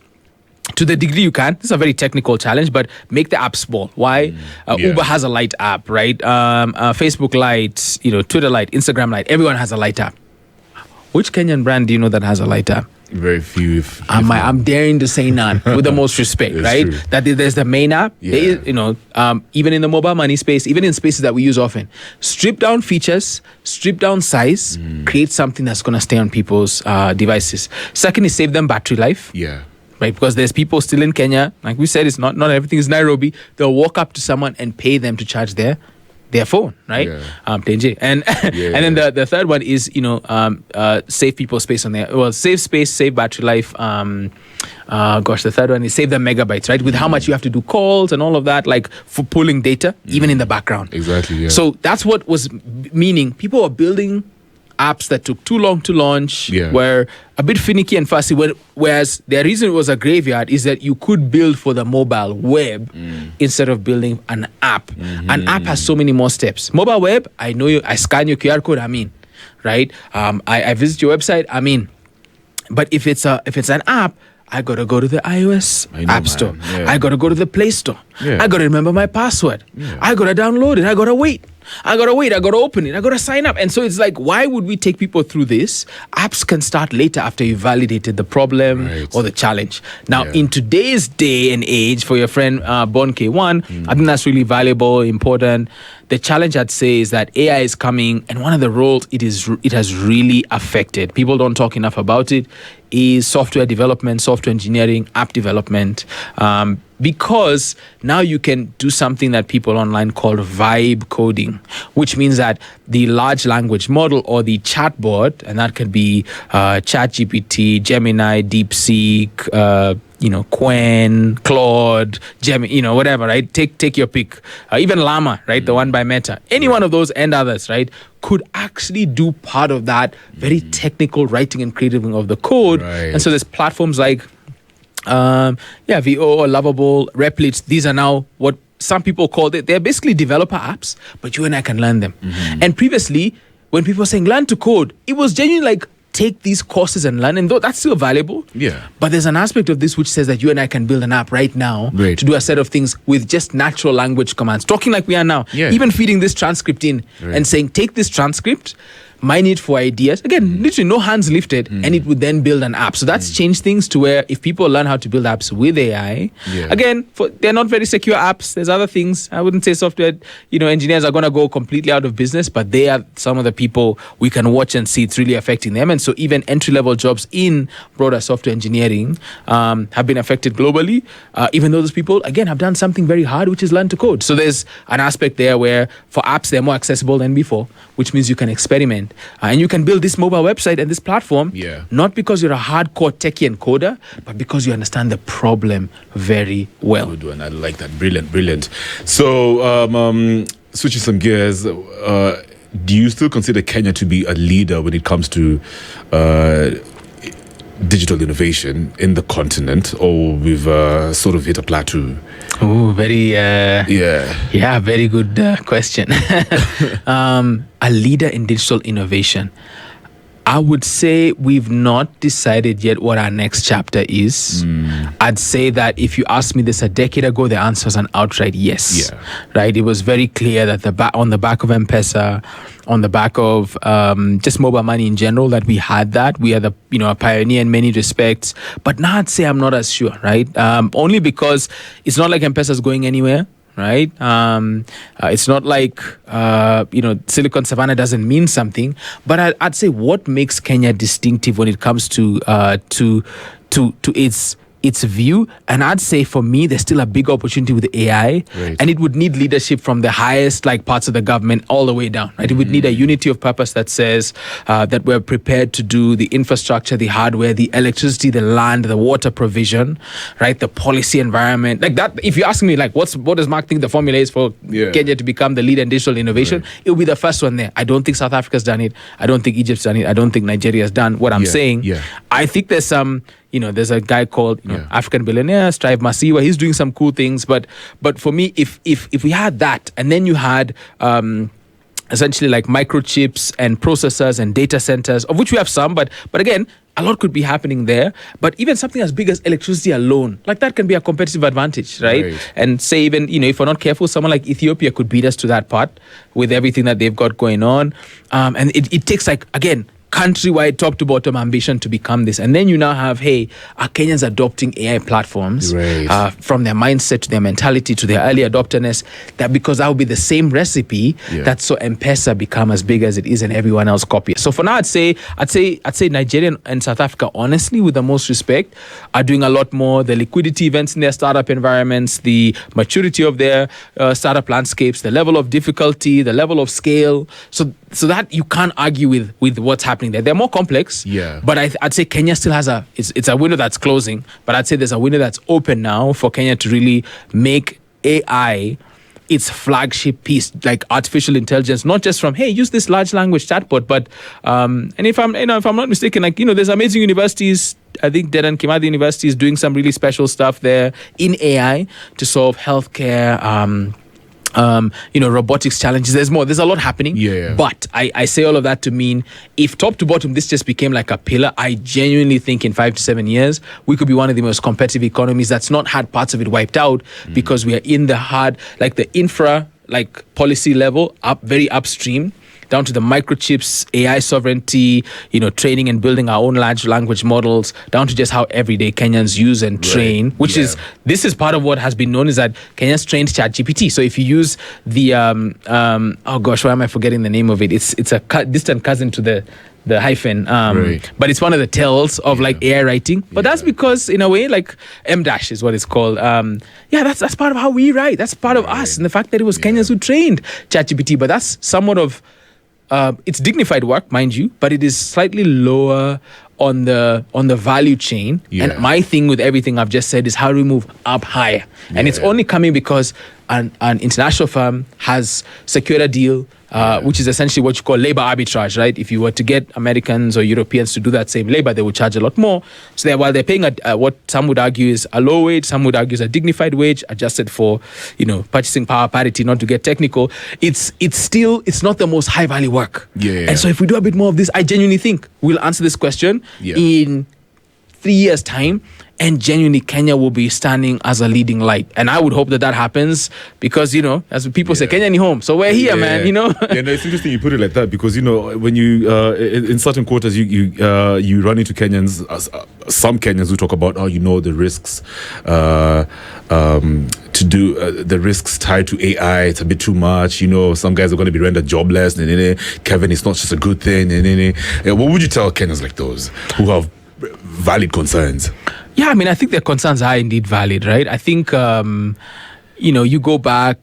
to the degree you can, this is a very technical challenge, but make the app small. Why? Uber has a light app, right? Facebook Lite, Twitter Lite, Instagram Lite. Everyone has a light app. Which Kenyan brand do you know that has a light app? Very few. I'm daring to say none, with the most respect, right? True. That there's the main app. There is, even in the mobile money space, even in spaces that we use often, strip down features, strip down size, create something that's going to stay on people's devices. Second is save them battery life. Right, because there's people still in Kenya, like we said, it's not everything is Nairobi. They'll walk up to someone and pay them to charge their phone, right? And then the third one is save people space on there. Save space, save battery life. The third one is save them megabytes, right? With how much you have to do calls and all of that, like for pulling data, even in the background. Exactly. So that's what was meaning. People are building apps that took too long to launch, were a bit finicky and fussy, whereas the reason it was a graveyard is that you could build for the mobile web instead of building an app. An app has so many more steps. Mobile web, I know you, I scan your QR code, I'm in, right? I visit your website, I'm in. But if it's an app, I gotta go to the iOS App Store. I gotta go to the Play Store. I gotta remember my password. I gotta download it. I gotta wait. I gotta open it. I gotta sign up. And so it's like, why would we take people through this? Apps can start later after you validated the problem or the challenge. Now, in today's day and age, for your friend Bon K1, I think that's really valuable, important. The challenge, I'd say, is that AI is coming, and one of the roles it has really affected, people don't talk enough about it, is software development, software engineering, app development. Because now you can do something that people online call vibe coding, which means that the large language model or the chatbot, and that could be ChatGPT, Gemini, DeepSeek, Quen, Claude, Gemini, whatever, right? Take your pick. Even Llama, right? The one by Meta. Any one of those and others, right? Could actually do part of that very technical writing and creating of the code. And so there's platforms like VO or Lovable, Replit. These are now what some people call it. They're basically developer apps, but you and I can learn them. And previously, when people were saying learn to code, it was genuinely like, take these courses and learn, and though that's still valuable. But there's an aspect of this which says that you and I can build an app right now to do a set of things with just natural language commands, talking like we are now, even feeding this transcript in and saying, take this transcript, mine it for ideas. Again, literally no hands lifted, and it would then build an app. So that's changed things to where if people learn how to build apps with AI, again, they're not very secure apps. There's other things. I wouldn't say software, engineers are going to go completely out of business, but they are some of the people we can watch and see it's really affecting them. And so even entry-level jobs in broader software engineering have been affected globally, even though those people, again, have done something very hard, which is learn to code. So there's an aspect there where for apps, they're more accessible than before, which means you can experiment. And you can build this mobile website and this platform, not because you're a hardcore techie and coder, but because you understand the problem very well. Good one. I like that. Brilliant. So, switching some gears, do you still consider Kenya to be a leader when it comes to digital innovation in the continent, or we've sort of hit a plateau? Oh, very very good question. A leader in digital innovation. I would say we've not decided yet what our next chapter is. I'd say that if you asked me this a decade ago, the answer was an outright yes. Right? It was very clear that on the back of M-Pesa, on the back of just mobile money in general, that we had that. We are a pioneer in many respects. But now I'd say I'm not as sure, right? Only because it's not like M-Pesa is going anywhere. Right? It's not like, Silicon Savannah doesn't mean something, but I'd say what makes Kenya distinctive when it comes to its view. And I'd say for me, there's still a big opportunity with AI, and it would need leadership from the highest parts of the government all the way down. Right? It would need a unity of purpose that says that we're prepared to do the infrastructure, the hardware, the electricity, the land, the water provision, right? The policy environment. Like that, if you ask me, what does Mark think the formula is for Kenya to become the leader in digital innovation? It will be the first one there. I don't think South Africa's done it. I don't think Egypt's done it. I don't think Nigeria's done what I'm saying. I think there's some... there's a guy called African billionaire, Strive Masiwa. He's doing some cool things. But for me, if we had that, and then you had essentially microchips and processors and data centers, of which we have some, but again, a lot could be happening there. But even something as big as electricity alone, that can be a competitive advantage, right? And say even, if we're not careful, someone like Ethiopia could beat us to that part with everything that they've got going on. And it takes again, countrywide top to bottom ambition to become this. And then you now have, are Kenyans adopting AI platforms from their mindset to their mentality to their early adopterness, because that would be the same recipe that saw M-Pesa become as big as it is and everyone else copy. So for now, I'd say Nigeria and South Africa, honestly, with the most respect, are doing a lot more. The liquidity events in their startup environments, the maturity of their startup landscapes, the level of difficulty, the level of scale. So that you can't argue with what's happening there. They're more complex, but I'd say Kenya still has it's a window that's closing, but I'd say there's a window that's open now for Kenya to really make AI its flagship piece, like artificial intelligence, not just from, use this large language chatbot, but and if I'm not mistaken, there's amazing universities. I think Dedan Kimathi University is doing some really special stuff there in AI to solve healthcare. Robotics challenges. There's a lot happening. But I say all of that to mean, if top to bottom this just became like a pillar, I genuinely think in 5 to 7 years we could be one of the most competitive economies that's not had parts of it wiped out, because we are in the hard, the infra policy level, very upstream, down to the microchips, AI sovereignty, training and building our own large language models, down to just how everyday Kenyans use and train, which this is part of what has been known, is that Kenyans trained ChatGPT. So if you use the, why am I forgetting the name of it? It's a distant cousin to the hyphen, but it's one of the tells of AI writing. But that's because, in a way, M- is what it's called. That's part of how we write. That's part of us, and the fact that it was Kenyans who trained ChatGPT. But that's somewhat of it's dignified work, mind you, but it is slightly lower on the value chain. And my thing with everything I've just said is how do we move up higher? And it's only coming because an international firm has secured a deal, which is essentially what you call labor arbitrage, right? If you were to get Americans or Europeans to do that same labor, they would charge a lot more. So while they're paying what some would argue is a low wage, some would argue is a dignified wage, adjusted for, purchasing power parity, not to get technical, it's not the most high value work. And so if we do a bit more of this, I genuinely think we'll answer this question in 3 years' time, and genuinely Kenya will be standing as a leading light. And I would hope that happens because, as people say, Kenya ni home. So we're here, man, Yeah, no, it's interesting you put it like that because, when you, in certain quarters, you run into Kenyans, some Kenyans who talk about, the risks, to do the risks tied to AI. It's a bit too much. Some guys are going to be rendered jobless. Kevin, it's not just a good thing. What would you tell Kenyans like those who have valid concerns? Yeah, I think their concerns are indeed valid, right? I think, you go back,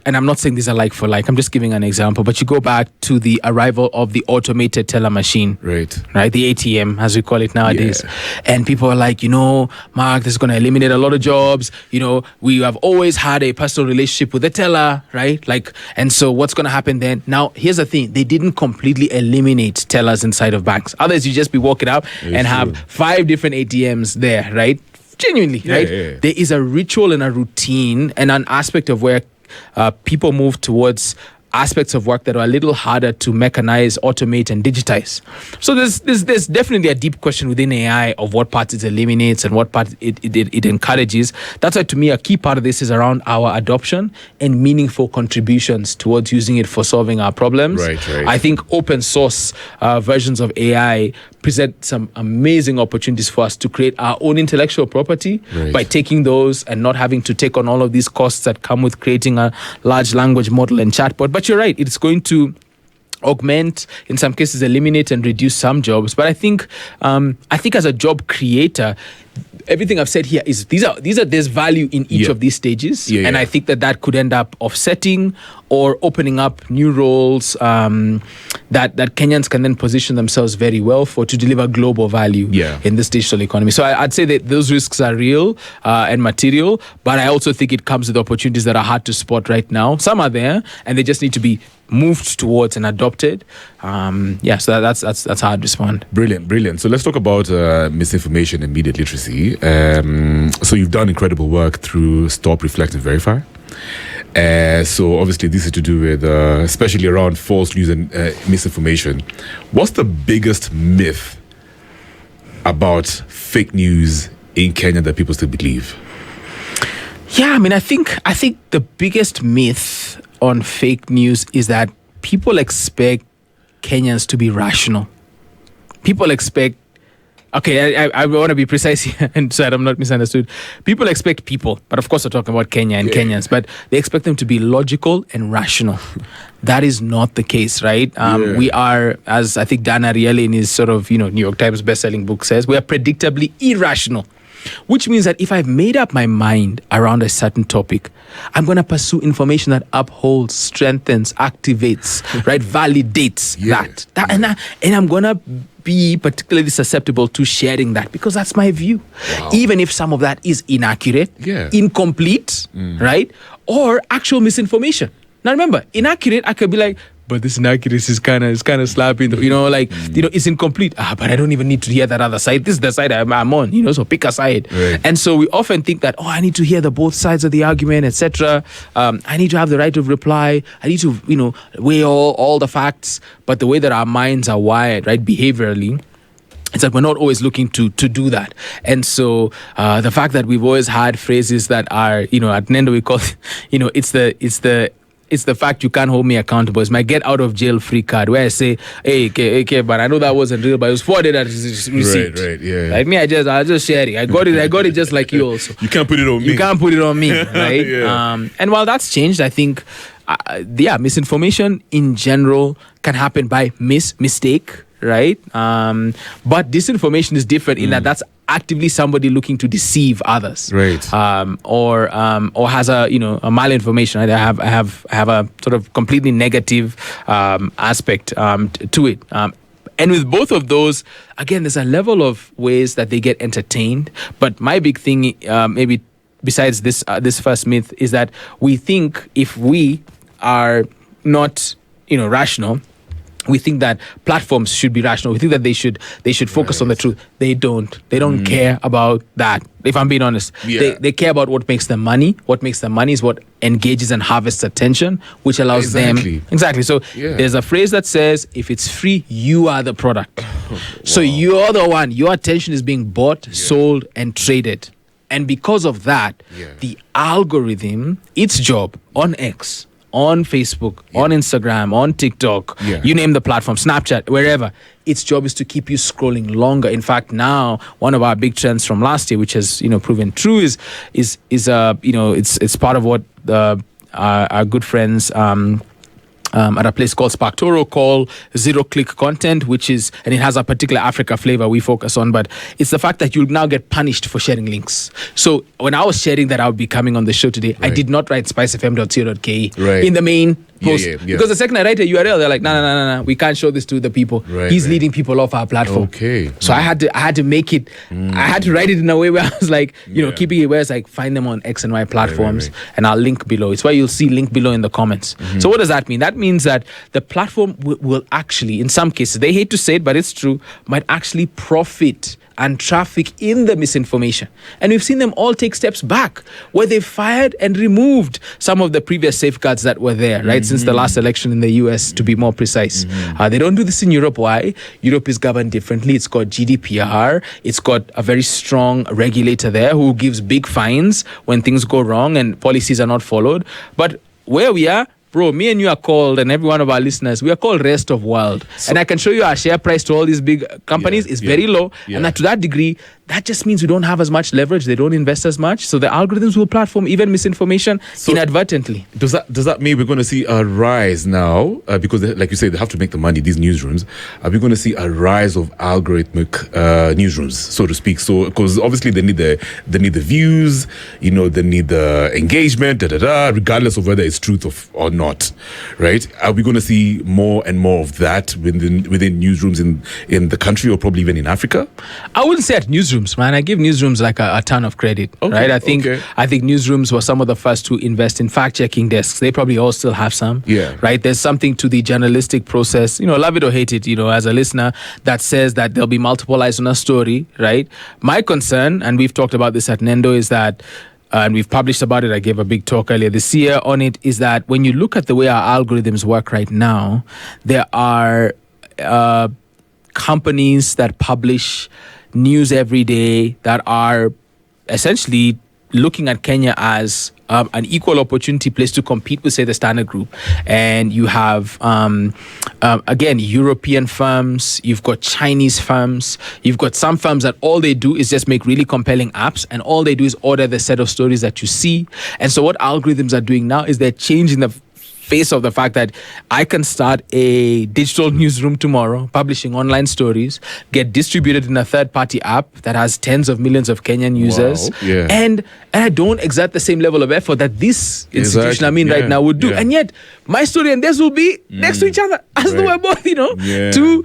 and I'm not saying these are like for like, I'm just giving an example, but you go back to the arrival of the automated teller machine. Right, the ATM, as we call it nowadays. Yeah. And people are like, Mark, this is going to eliminate a lot of jobs. We have always had a personal relationship with the teller, right? And so what's going to happen then? Now, here's the thing. They didn't completely eliminate tellers inside of banks. Others, you just be walking up and have 5 different ATMs there, right? Genuinely, right? Yeah. There is a ritual and a routine and an aspect of where people move towards aspects of work that are a little harder to mechanize, automate, and digitize. So there's definitely a deep question within AI of what parts it eliminates and what part it encourages. That's why, to me, a key part of this is around our adoption and meaningful contributions towards using it for solving our problems. Right. I think open source versions of AI present some amazing opportunities for us to create our own intellectual property by taking those and not having to take on all of these costs that come with creating a large language model and chatbot. But you're right, it's going to augment, in some cases eliminate and reduce some jobs. But I think as a job creator, everything I've said here is there's value in each of these stages. And I think that could end up offsetting or opening up new roles that Kenyans can then position themselves very well for to deliver global value in this digital economy. So I'd say that those risks are real and material, but I also think it comes with opportunities that are hard to spot right now. Some are there and they just need to be moved towards and adopted. So that's how I'd respond. Brilliant. So let's talk about misinformation and media literacy. So you've done incredible work through Stop, Reflect, and Verify. So obviously this is to do with, especially around false news and misinformation. What's the biggest myth about fake news in Kenya that people still believe? Yeah, I think the biggest myth on fake news is that people expect Kenyans to be rational. People expect, I want to be precise here and so that I'm not misunderstood. People expect people, but of course we're talking about Kenya and Kenyans, but they expect them to be logical and rational. That is not the case, right? We are, as I think Dan Ariely in his sort of, New York Times bestselling book says, we are predictably irrational. Which means that if I've made up my mind around a certain topic, I'm going to pursue information that upholds, strengthens, activates, right, validates that. And I'm going to be particularly susceptible to sharing that because that's my view. Wow. Even if some of that is inaccurate, incomplete, right, or actual misinformation. Now remember, inaccurate, I could be like, but this inaccuracy is kind of slapping, it's incomplete. But I don't even need to hear that other side. This is the side I'm on, so pick a side. Right. And so we often think that, I need to hear the both sides of the argument, etc. I need to have the right of reply. I need to, weigh all the facts. But the way that our minds are wired, right, behaviorally, it's like we're not always looking to do that. And so the fact that we've always had phrases that are, at Nendo we call, it's the fact you can't hold me accountable. It's my get out of jail free card where I say, hey, but I know that wasn't real, but it was forwarded as receipt. Right, yeah. Like me, I'll just share it. I got it just like you also. You can't put it on me. Right? And while that's changed, I think, misinformation in general can happen by mistake, right? But disinformation is different in that that's actively somebody looking to deceive others, right? Or has a malinformation. Right? I have a sort of completely negative aspect to it. And with both of those, again, there's a level of ways that they get entertained. But my big thing, maybe besides this first myth, is that we think if we are not rational, We think that platforms should be rational. We think that they should focus on the truth. They don't. They don't care about that. If I'm being honest, they care about what makes them money. What makes them money is what engages and harvests attention, which allows them exactly. So there's a phrase that says, "If it's free, you are the product." So you're the one. Your attention is being bought, sold, and traded. And because of that, the algorithm, its job on X, on Facebook, on Instagram, on TikTok, you name the platform, Snapchat, wherever, its job is to keep you scrolling longer. In fact, now one of our big trends from last year, which has proven true, is it's part of what our good friends at a place called Sparktoro call zero-click content, and it has a particular Africa flavor we focus on, but it's the fact that you'll now get punished for sharing links. So when I was sharing that I would be coming on the show today, I did not write spicefm.co.ke in the main post. Because the second I write a URL, they're like, no, we can't show this to the people. He's leading people off our platform. So I had to make it, I had to write it in a way where I was like, keeping it where it's like, find them on X and Y platforms, and I'll link below. It's why you'll see link below in the comments. So what does that mean? That means that the platform will actually, in some cases, they hate to say it, but it's true, might actually profit and traffic in the misinformation. And we've seen them all take steps back, where they've fired and removed some of the previous safeguards that were there, right, since the last election in the US, to be more precise. They don't do this in Europe. Why? Europe is governed differently. It's got GDPR. It's got a very strong regulator there who gives big fines when things go wrong and policies are not followed. But where we are, bro, me and you are called, and every one of our listeners, we are called rest of world. And I can show you our share price to all these big companies is very low. And that, to that degree, that just means we don't have as much leverage. They don't invest as much. So the algorithms will platform even misinformation inadvertently. Does that mean we're going to see a rise now? Because, like you say, they have to make the money, these newsrooms. Are we going to see a rise of algorithmic newsrooms, so to speak? So, because obviously they need the views, they need the engagement, regardless of whether it's truth or not, right? Are we going to see more and more of that within newsrooms in the country, or probably even in Africa? I wouldn't say at newsrooms, man. I give newsrooms like a ton of credit, right? I think newsrooms were some of the first to invest in fact-checking desks. They probably all still have some, right? There's something to the journalistic process, love it or hate it, as a listener, that says that there'll be multiple eyes on a story, right? My concern, and we've talked about this at Nendo, is that and we've published about it. I gave a big talk earlier this year on it, is that when you look at the way our algorithms work right now, there are companies that publish news every day that are essentially looking at Kenya as an equal opportunity place to compete with, say, the Standard Group. And you have, again, European firms, you've got Chinese firms, you've got some firms that all they do is just make really compelling apps, and all they do is order the set of stories that you see. And so what algorithms are doing now is they're changing the face of the fact that I can start a digital newsroom tomorrow, publishing online stories, get distributed in a third-party app that has tens of millions of Kenyan users, and I don't exert the same level of effort that this institution right now would do. And yet, my story and theirs will be next to each other, as though we're both, two,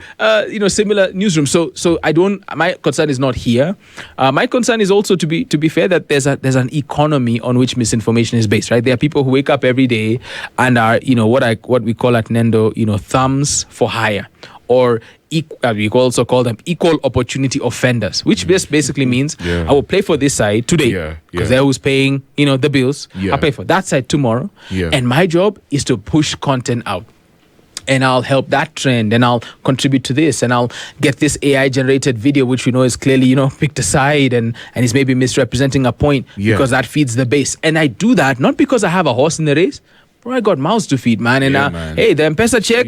similar newsrooms. So I don't. My concern is not here. My concern is also, to be fair, that there's an economy on which misinformation is based. Right, there are people who wake up every day and are what we call at Nendo, thumbs for hire, or we also call them equal opportunity offenders, which just basically means I will pay for this side today because they're who's paying the bills. I'll pay for that side tomorrow, and my job is to push content out. And I'll help that trend, and I'll contribute to this, and I'll get this AI generated video, which we know is clearly, picked aside and is maybe misrepresenting a point because that feeds the base. And I do that not because I have a horse in the race. Bro, I got mouths to feed, man. And hey, the M-Pesa check,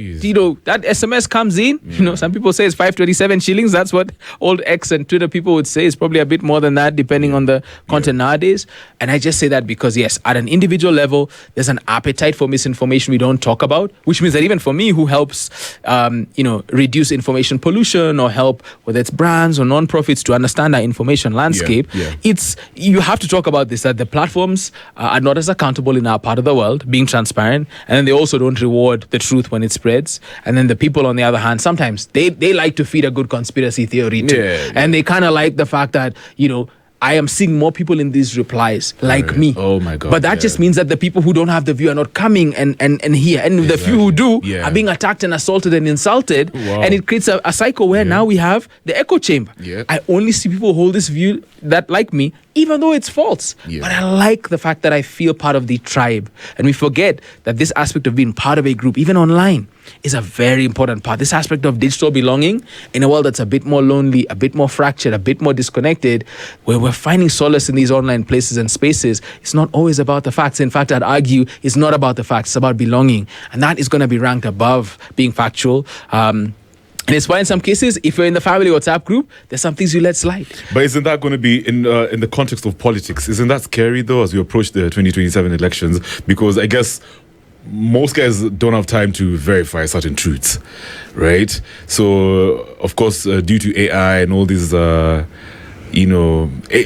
that SMS comes in. Some people say it's 527 shillings. That's what old X and Twitter people would say. It's probably a bit more than that, depending on the content nowadays. And I just say that because, yes, at an individual level, there's an appetite for misinformation we don't talk about, which means that even for me, who helps, reduce information pollution, or help, whether it's brands or non-profits, to understand our information landscape, you have to talk about this, that the platforms are not as accountable in our part of the world, being transparent, and then they also don't reward the truth when it spreads. And then the people, on the other hand, sometimes they like to feed a good conspiracy theory too, and they kind of like the fact that I am seeing more people in these replies like me. Oh my God. But that just means that the people who don't have the view are not coming and here. And the few who do are being attacked and assaulted and insulted. Wow. And it creates a cycle where now we have the echo chamber. Yeah. I only see people hold this view that like me, even though it's false. Yeah. But I like the fact that I feel part of the tribe. And we forget that this aspect of being part of a group, even online, is a very important part. This aspect of digital belonging in a world that's a bit more lonely, a bit more fractured, a bit more disconnected, where we're finding solace in these online places and spaces. It's not always about the facts. In fact, I'd argue it's not about the facts. It's about belonging. And that is going to be ranked above being factual. And it's why in some cases, if you're in the family WhatsApp group, there's some things you let slide. But isn't that going to be in the context of politics? Isn't that scary, though, as we approach the 2027 elections? Because I guess most guys don't have time to verify certain truths, right? So, of course, due to AI and all these,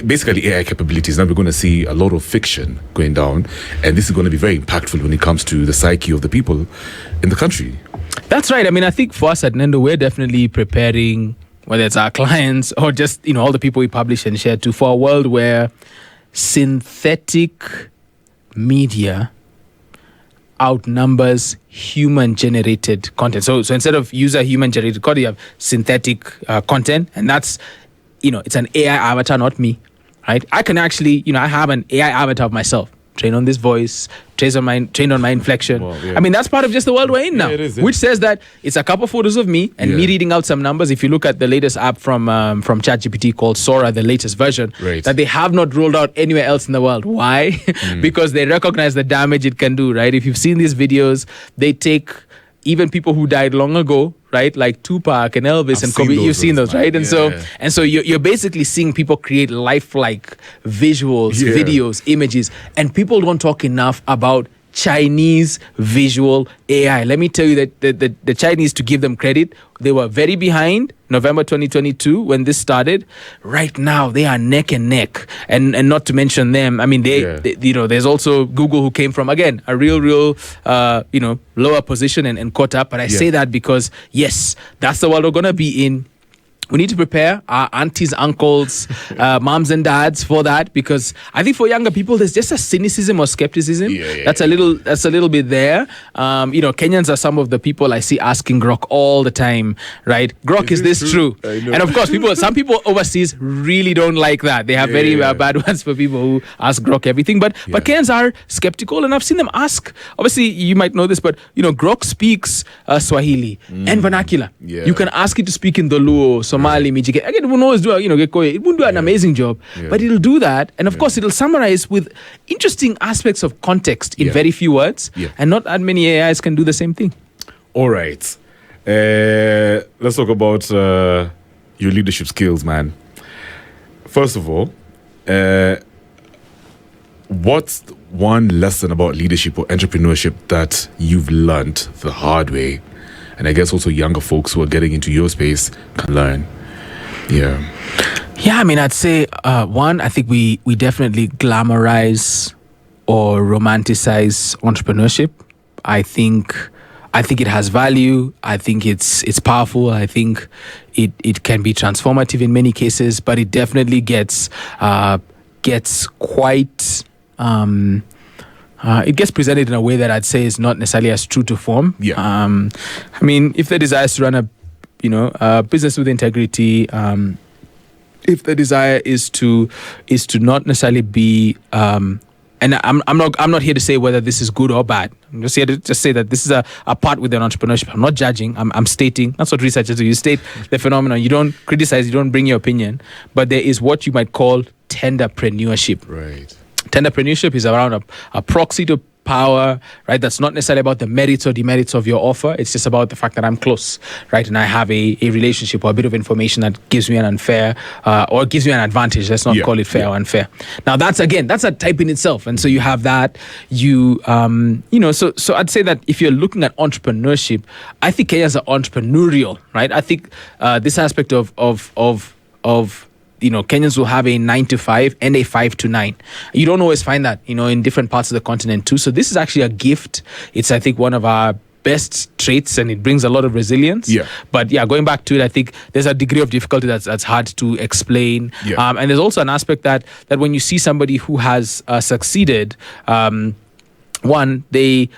basically AI capabilities, now we're going to see a lot of fiction going down. And this is going to be very impactful when it comes to the psyche of the people in the country. That's right. I mean, I think for us at Nendo, we're definitely preparing, whether it's our clients or just, all the people we publish and share to, for a world where synthetic media outnumbers human-generated content. So instead of human-generated content, you have synthetic content, and that's, it's an AI avatar, not me, right? I can actually, I have an AI avatar of myself, trained on this voice, trained on my inflection. Wow, yeah. I mean, that's part of just the world we're in now, it is, which says that it's a couple photos of me and me reading out some numbers. If you look at the latest app from ChatGPT called Sora, the latest version, that they have not rolled out anywhere else in the world. Why? Because they recognize the damage it can do, right? If you've seen these videos, they take even people who died long ago, right? Like Tupac and Elvis and Kobe. You've seen those, right? And so you're basically seeing people create lifelike visuals, videos, images, and people don't talk enough about Chinese visual AI. Let me tell you that the Chinese, to give them credit, they were very behind November 2022 when this started. Right now, they are neck and neck. And not to mention them, I mean, they there's also Google, who came from, again, a real lower position and caught up. But I say that because, yes, that's the world we're going to be in. We need to prepare our aunties, uncles, moms and dads for that, because I think for younger people, there's just a cynicism or skepticism that's a little bit there. Kenyans are some of the people I see asking Grok all the time, right? Grok, is this true? And of course, some people overseas really don't like that. They have very bad ones for people who ask Grok everything. But Kenyans are skeptical, and I've seen them ask. Obviously, you might know this, but Grok speaks Swahili and vernacular. You can ask it to speak in the Luo, Somali, Mijike. Again, it won't always do it won't do an amazing job, but it'll do that. And of course, it'll summarize with interesting aspects of context in very few words. And not that many AIs can do the same thing. All right. Let's talk about your leadership skills, man. First of all, what's one lesson about leadership or entrepreneurship that you've learned the hard way? And I guess also younger folks who are getting into your space can learn. Yeah, I mean, I'd say one, I think we definitely glamorize or romanticize entrepreneurship. I think it has value. I think it's powerful. I think it can be transformative in many cases, but it definitely gets quite it gets presented in a way that I'd say is not necessarily as true to form. I mean, if the desire is to run a business with integrity, if the desire is to not necessarily be and I'm not here to say whether this is good or bad. I'm just here to say that this is a part within entrepreneurship. I'm not judging. I'm stating. That's what researchers do. You state the phenomenon. You don't criticize. You don't bring your opinion. But there is what you might call tenderpreneurship. Right. Tenderpreneurship is around a proxy to power, right? That's not necessarily about the merits or demerits of your offer. It's just about the fact that I'm close, right? And I have a relationship or a bit of information that gives me an unfair or gives me an advantage. Let's not call it fair or unfair. Now, that's a type in itself. And so you have that. So I'd say that if you're looking at entrepreneurship, I think Kenyans are entrepreneurial, right? I think this aspect of Kenyans will have a 9 to 5 and a 5 to 9. You don't always find that, in different parts of the continent too. So this is actually a gift. It's, I think, one of our best traits and it brings a lot of resilience. Yeah. But yeah, going back to it, I think there's a degree of difficulty that's hard to explain. Yeah. And there's also an aspect that when you see somebody who has succeeded, one, they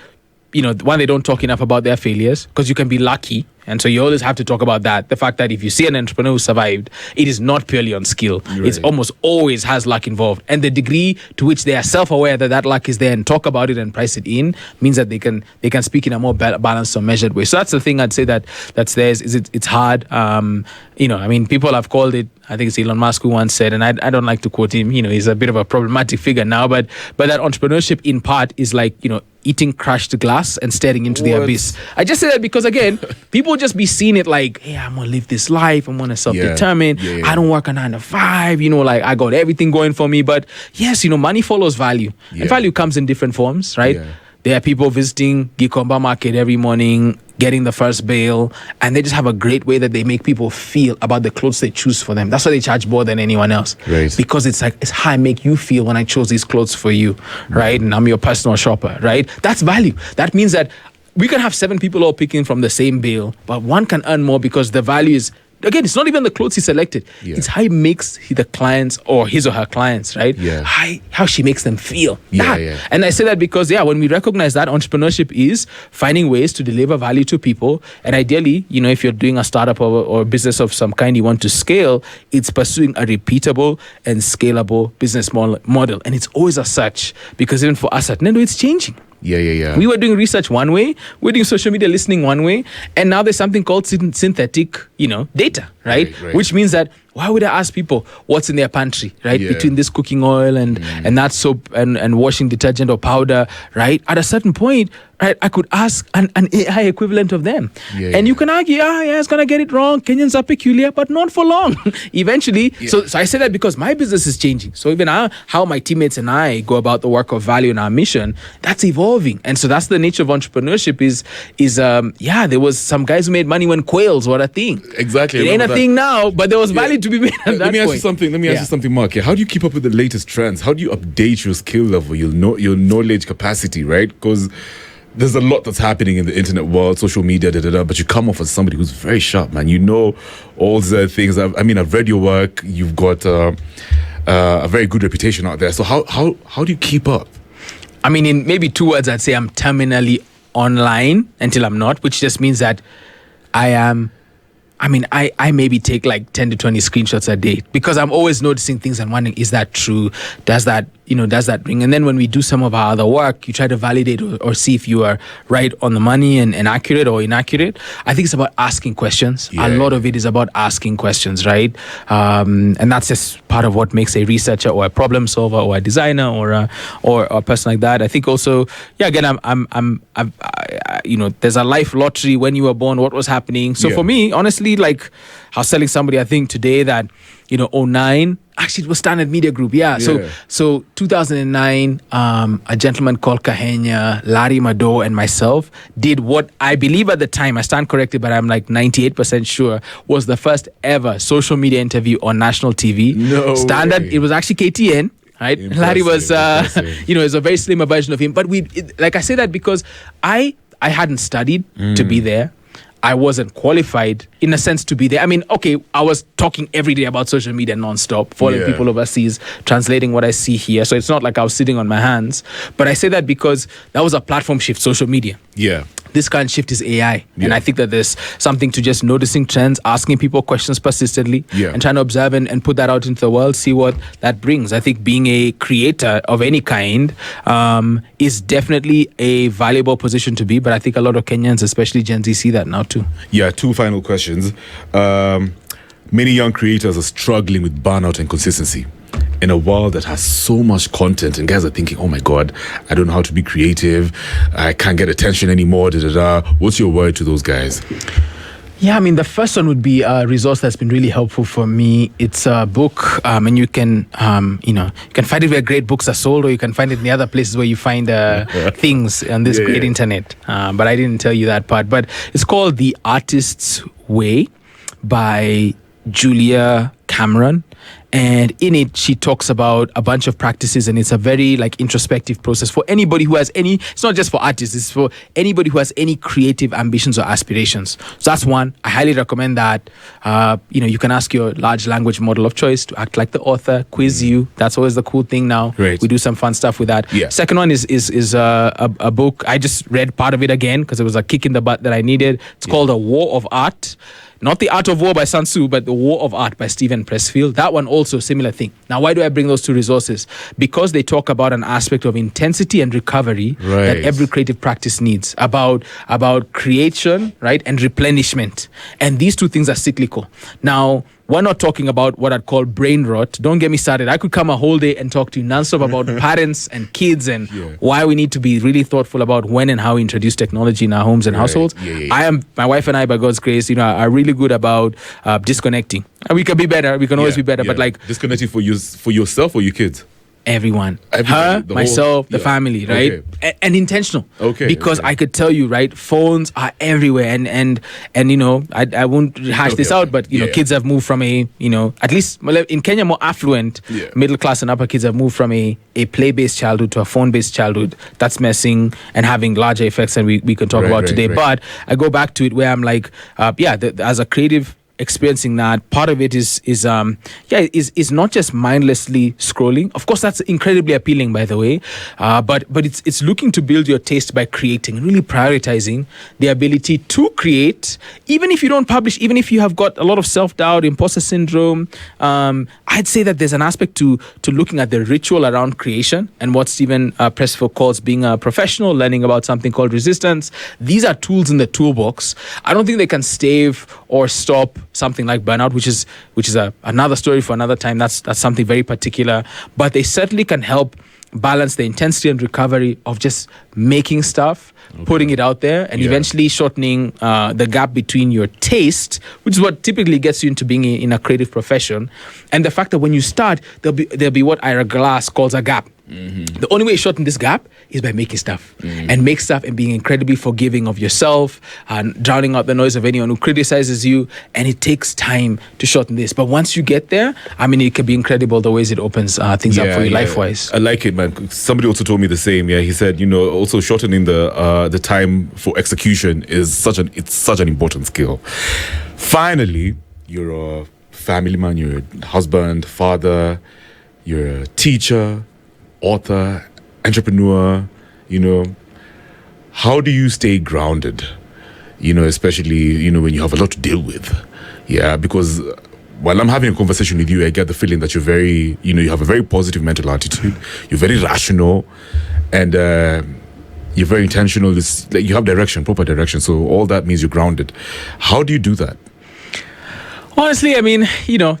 don't talk enough about their failures, because you can be lucky. And so you always have to talk about that. The fact that if you see an entrepreneur who survived, it is not purely on skill. Right. It's almost always has luck involved. And the degree to which they are self-aware that luck is there and talk about it and price it in means that they can speak in a more balanced or measured way. So that's the thing I'd say that's there. It's hard. People have called it, I think it's Elon Musk who once said, and I don't like to quote him, he's a bit of a problematic figure now, but that entrepreneurship in part is like, eating crushed glass and staring into the abyss. I just say that because, again, people just be seeing it like, hey, I'm going to live this life. I'm going to self-determined. Yeah. I don't work a 9 to 5, like I got everything going for me. But yes, money follows value. Yeah. And value comes in different forms, right? Yeah. There are people visiting Gikomba Market every morning, getting the first bail, and they just have a great way that they make people feel about the clothes they choose for them. That's why they charge more than anyone else. Right. Because it's how I make you feel when I chose these clothes for you, right? And I'm your personal shopper, right? That's value. That means that we can have 7 people all picking from the same bail, but one can earn more because the value is, again, it's not even the clothes he selected. Yeah. It's how he makes the clients or his or her clients, right? Yeah. How she makes them feel. Yeah, That. yeah. And I say that because, when we recognize that entrepreneurship is finding ways to deliver value to people. And ideally, if you're doing a startup or a business of some kind you want to scale, it's pursuing a repeatable and scalable business model. And it's always as such, because even for us at Nendo, it's changing. Yeah. We were doing research one way, we're doing social media listening one way, and now there's something called synthetic, data, right? Which means that why would I ask people what's in their pantry, right? Yeah. Between this cooking oil and that soap and washing detergent or powder, right? At a certain point, right, I could ask an AI equivalent of them. Yeah, and you can argue, it's going to get it wrong. Kenyans are peculiar, but not for long. Eventually. Yeah. So I say that because my business is changing. So even how my teammates and I go about the work of value and our mission, that's evolving. And so that's the nature of entrepreneurship there was some guys who made money when quails were a thing. Exactly. It ain't a thing now, but there was value to be made at that Let me ask you point. something. Let me ask you something, Mark. How do you keep up with the latest trends? How do you update your skill level, your knowledge capacity, right? Because there's a lot that's happening in the internet world, social media, but you come off as somebody who's very sharp, man. All the things. I've read your work. You've got a very good reputation out there. So how do you keep up? In maybe 2 words, I'd say I'm terminally online until I'm not, which just means that I maybe take like 10 to 20 screenshots a day, because I'm always noticing things and wondering, is that true? Does that ring? And then when we do some of our other work, you try to validate or see if you are right on the money and accurate or inaccurate. I think it's about asking questions. Yeah. A lot of it is about asking questions, right? And that's just part of what makes a researcher or a problem solver or a designer or a person like that. I think also, again, there's a life lottery when you were born, what was happening. So for me, honestly, like I was telling somebody, I think today that, 2009, actually it was Standard Media Group. Yeah. So 2009, a gentleman called Kahenya, Larry Mado, and myself did what I believe at the time, I stand corrected, but I'm like 98% sure, was the first ever social media interview on national TV. No Standard, way. it was actually KTN. Right, Larry was, is a very slimmer version of him. But I say that because I hadn't studied to be there. I wasn't qualified in a sense to be there. I was talking every day about social media nonstop, following people overseas, translating what I see here. So it's not like I was sitting on my hands. But I say that because that was a platform shift, social media. Yeah. This current shift is AI. And I think that there's something to just noticing trends, asking people questions persistently, and trying to observe and put that out into the world, see what that brings. I think being a creator of any kind is definitely a valuable position to be. But I think a lot of Kenyans, especially Gen Z, see that now too. Yeah, 2 final questions. Many young creators are struggling with burnout and consistency in a world that has so much content, and guys are thinking, oh my God, I don't know how to be creative. I can't get attention anymore. What's your word to those guys? Yeah, the first one would be a resource that's been really helpful for me. It's a book, and you can, you can find it where great books are sold, or you can find it in the other places where you find things on this great internet. But I didn't tell you that part. But it's called The Artist's Way by Julia Cameron. And in it, she talks about a bunch of practices, and it's a very like introspective process for anybody who has any. It's not just for artists; it's for anybody who has any creative ambitions or aspirations. So that's one. I highly recommend that. You can ask your large language model of choice to act like the author, quiz you. That's always the cool thing now. Right. We do some fun stuff with that. Yeah. Second one is a book. I just read part of it again because it was a kick in the butt that I needed. It's called A War of Art. Not The Art of War by Sun Tzu, but The War of Art by Stephen Pressfield. That one also, similar thing. Now, why do I bring those two resources? Because they talk about an aspect of intensity and recovery that every creative practice needs. About creation, right, and replenishment. And these two things are cyclical. Now, we're not talking about what I'd call brain rot. Don't get me started. I could come a whole day and talk to you nonstop about parents and kids and why we need to be really thoughtful about when and how we introduce technology in our homes and households. My wife and I, by God's grace, are really good about disconnecting. And we can be better. We can always be better. But like disconnecting for yourself or your kids. Everyone, her, myself, the family, right? Okay. And intentional. Okay. Because I could tell you, right? Phones are everywhere, and I won't hash this out, but kids have moved from at least in Kenya, more affluent, middle class and upper kids have moved from a play-based childhood to a phone-based childhood. That's messing and having larger effects than we can talk about today. Right. But I go back to it where I'm like, as a creative experiencing that, part of it is not just mindlessly scrolling. Of course, that's incredibly appealing, by the way, but it's looking to build your taste by creating and really prioritizing the ability to create, even if you don't publish, even if you have got a lot of self-doubt, imposter syndrome. I'd say that there's an aspect to looking at the ritual around creation and what Stephen Pressfield calls being a professional, learning about something called resistance. These are tools in the toolbox. I don't think they can stave or stop something like burnout, which is another story for another time. That's something very particular, but they certainly can help balance the intensity and recovery of just making stuff, putting it out there, and eventually shortening the gap between your taste, which is what typically gets you into being in a creative profession, and the fact that when you start, there'll be what Ira Glass calls a gap. Mm-hmm. The only way to shorten this gap is by making stuff and make stuff and being incredibly forgiving of yourself and drowning out the noise of anyone who criticizes you. And it takes time to shorten this. But once you get there, I mean, it can be incredible the ways it opens things up for you life-wise. I like it, man. Somebody also told me the same. Yeah, he said, also shortening the time for execution is such an important skill. Finally, you're a family man, you're a husband, father, you're a teacher, author, entrepreneur. How do you stay grounded, especially when you have a lot to deal with? Because while I'm having a conversation with you, I get the feeling that you're very, you have a very positive mental attitude, you're very rational, and you're very intentional. It's like you have proper direction, so all that means you're grounded. How do you do that? Honestly, I mean,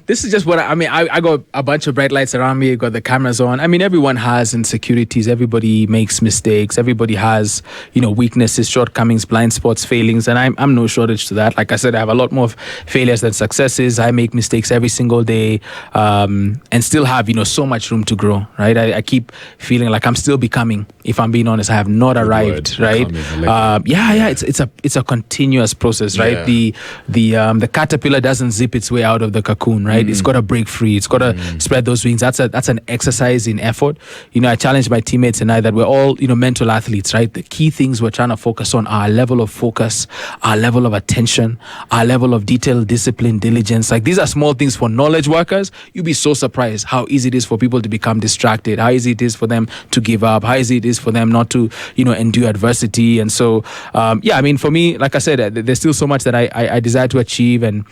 this is just what I got a bunch of bright lights around me, got the cameras on. I mean, everyone has insecurities. Everybody makes mistakes. Everybody has, weaknesses, shortcomings, blind spots, failings. And I'm no shortage to that. Like I said, I have a lot more failures than successes. I make mistakes every single day, and still have, so much room to grow, right? I keep feeling like I'm still becoming. If I'm being honest, I have not arrived, right? It's a continuous process, right? The caterpillar doesn't zip its way out of the cocoon, right? It's got to break free. It's got to spread those wings. That's an exercise in effort. I challenged my teammates and I that we're all, mental athletes, right? The key things we're trying to focus on are our level of focus, our level of attention, our level of detail, discipline, diligence. Like these are small things for knowledge workers. You'd be so surprised how easy it is for people to become distracted, how easy it is for them to give up, how easy it is for them not to, endure adversity. And so, for me, like I said, there's still so much that I desire to achieve and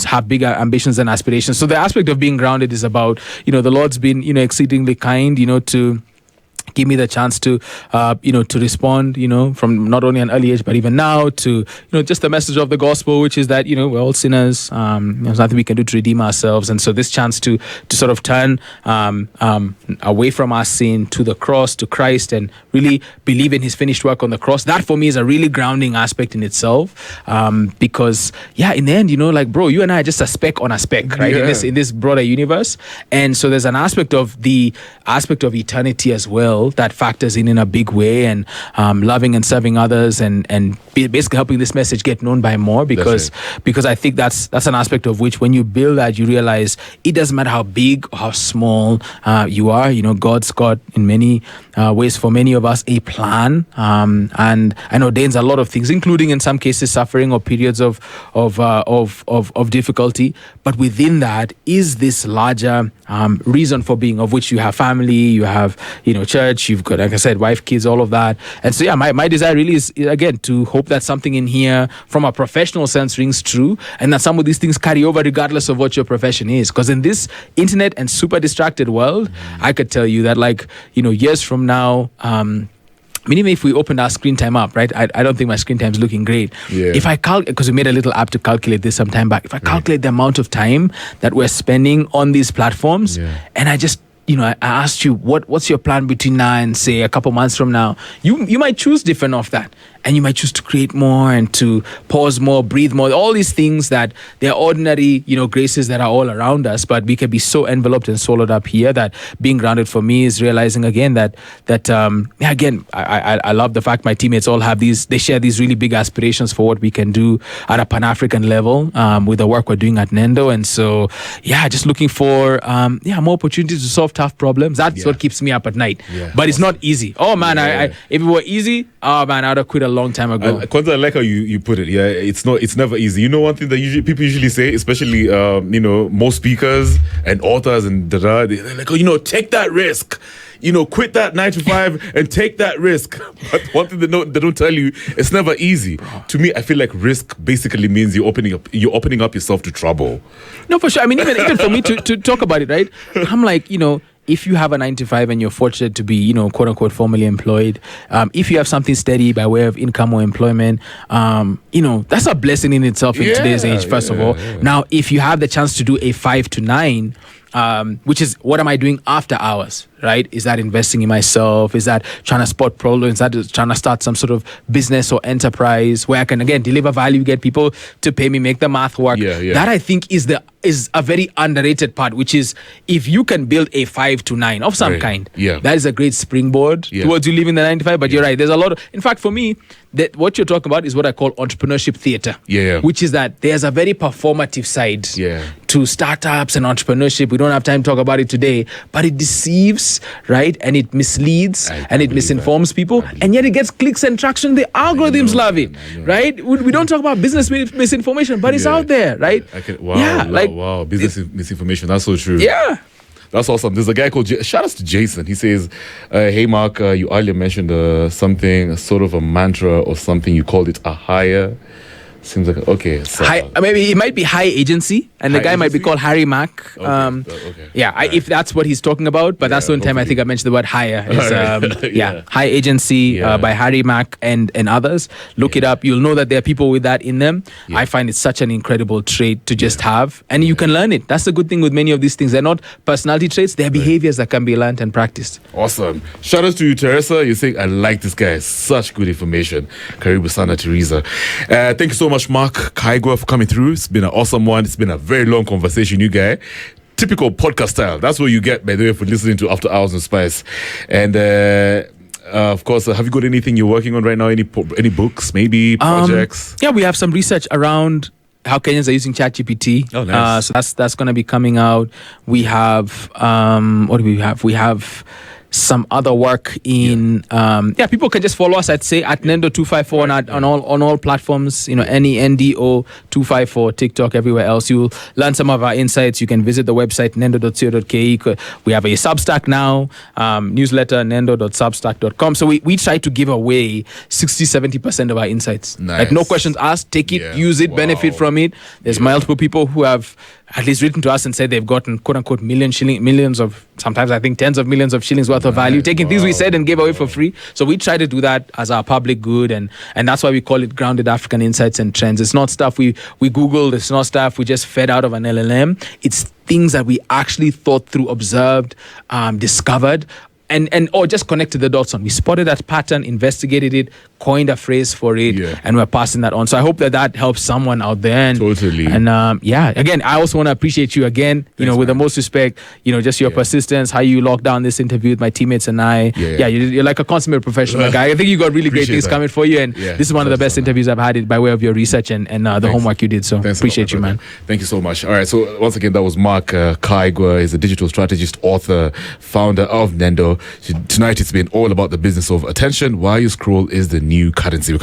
have bigger ambitions and aspirations. So the aspect of being grounded is about, the Lord's been, exceedingly kind, to give me the chance to, to respond, from not only an early age, but even now to, just the message of the gospel, which is that, we're all sinners. There's nothing we can do to redeem ourselves. And so this chance to sort of turn away from our sin to the cross, to Christ, and really believe in his finished work on the cross, that for me is a really grounding aspect in itself. Because, in the end, bro, you and I are just a speck on a speck, right? In this broader universe. And so there's an aspect of eternity as well people that factors in a big way, and loving and serving others, and basically helping this message get known by more, because I think that's an aspect of which, when you build that, you realize it doesn't matter how big or how small you are. God's got, in many ways, for many of us, a plan, and ordains a lot of things, including in some cases suffering or periods of difficulty. But within that is this larger reason for being, of which you have family, you have church, you've got, like I said, wife, kids, all of that. And so my desire really is, again, to hope that something in here from a professional sense rings true, and that some of these things carry over regardless of what your profession is. Because in this internet and super distracted world, I could tell you that, years from now, even if we opened our screen time up, right? I don't think my screen time is looking great. Yeah. If I because we made a little app to calculate this some time back. If I calculate the amount of time that we're spending on these platforms, and I just, I asked you, what's your plan between now and, say, a couple months from now? You might choose different off that. And you might choose to create more and to pause more, breathe more, all these things that they're ordinary, graces that are all around us. But we can be so enveloped and swallowed up here that being grounded for me is realizing again that again, I love the fact my teammates all have they share these really big aspirations for what we can do at a Pan-African level with the work we're doing at Nendo. And so, just looking for, more opportunities to solve tough problems. That's what keeps me up at night. Yeah. But it's not easy. Oh man, if it were easy, I would have quit a long time ago. Kwanzaa, I like how you put it. Yeah, it's never easy. One thing that people usually say, especially most speakers and authors and they're like, take that risk. Quit that 9 to 5 and take that risk. But one thing they don't tell you, it's never easy. To me, I feel like risk basically means you're opening up yourself to trouble. No, for sure. I mean, even for me to talk about it, right? I'm like, if you have a 9 to 5 and you're fortunate to be, quote unquote, formally employed, if you have something steady by way of income or employment, that's a blessing in itself in today's age, first of all. Yeah. Now, if you have the chance to do a 5 to 9, which is what am I doing after hours, right? Is that investing in myself? Is that trying to spot problems? Is that trying to start some sort of business or enterprise where I can, again, deliver value, get people to pay me, make the math work? That I think is a very underrated part, which is if you can build a 5 to 9 of some kind, that is a great springboard towards you leaving the 9 to 5. But you're right, there's a lot of, in fact, for me, that what you're talking about is what I call entrepreneurship theater, which is that there's a very performative side to startups and entrepreneurship. We don't have time to talk about it today, but it deceives, right? And it misleads and it misinforms people, and yet it gets clicks and traction. The algorithms love it, right? We don't talk about business misinformation, but it's out there, right? Wow, business misinformation. That's so true. Yeah. That's awesome. There's a guy called shout out to Jason. He says, hey Mark, you earlier mentioned something, sort of a mantra or something. You called it a higher. Seems like okay. So, maybe it might be high agency, and the guy might be called Harry Mack. If that's what he's talking about. But that's the only time I think I mentioned the word higher. High agency by Harry Mack and others. Look it up. You'll know that there are people with that in them. I find it such an incredible trait to just have, and you can learn it. That's the good thing with many of these things. They're not personality traits. They're behaviors that can be learned and practiced. Awesome. Shout out to you, Teresa. You're saying I like this guy. Such good information. Karibu sana, Teresa. Thank you so much, Mark Kaigwa, for coming through. It's been an awesome one. It's been a very long conversation, you guy. Typical podcast style. That's what you get, by the way, for listening to After Hours on Spice. And of course, have you got anything you're working on right now? Any books, maybe projects? We have some research around how Kenyans are using ChatGPT. Oh, nice. So that's going to be coming out. We have what do we have? We have some other work in people can just follow us, I'd say, at Nendo 254 on all platforms, any Nendo 254, TikTok, everywhere else. You'll learn some of our insights. You can visit the website nendo.co.ke. We have a Substack now, newsletter nendo.substack.com. So we try to give away 60-70% of our insights. Nice. Like no questions asked, take it, use it, benefit from it. There's multiple people who have at least written to us and said they've gotten quote unquote millions of, sometimes I think tens of millions of shillings worth of value, taking things we said and gave away for free. So we try to do that as our public good, and that's why we call it Grounded African Insights and Trends. It's not stuff we Googled, it's not stuff we just fed out of an LLM. It's things that we actually thought through, observed, discovered, and or just connected the dots on. We spotted that pattern, investigated it, coined a phrase for it, and we're passing that on. So I hope that helps someone out there. And, Totally. And again, I also want to appreciate you again, with the most respect, just your persistence, how you locked down this interview with my teammates and I. You're like a consummate professional guy. I think you got really great things coming for you, and this is one of the best interviews I've had by way of your research and the homework you did. So appreciate you, man. Thank you so much. All right. So once again, that was Mark Kaigwa. He's a digital strategist, author, founder of Nendo. Tonight, it's been all about the business of attention. Why you scroll is the new currency.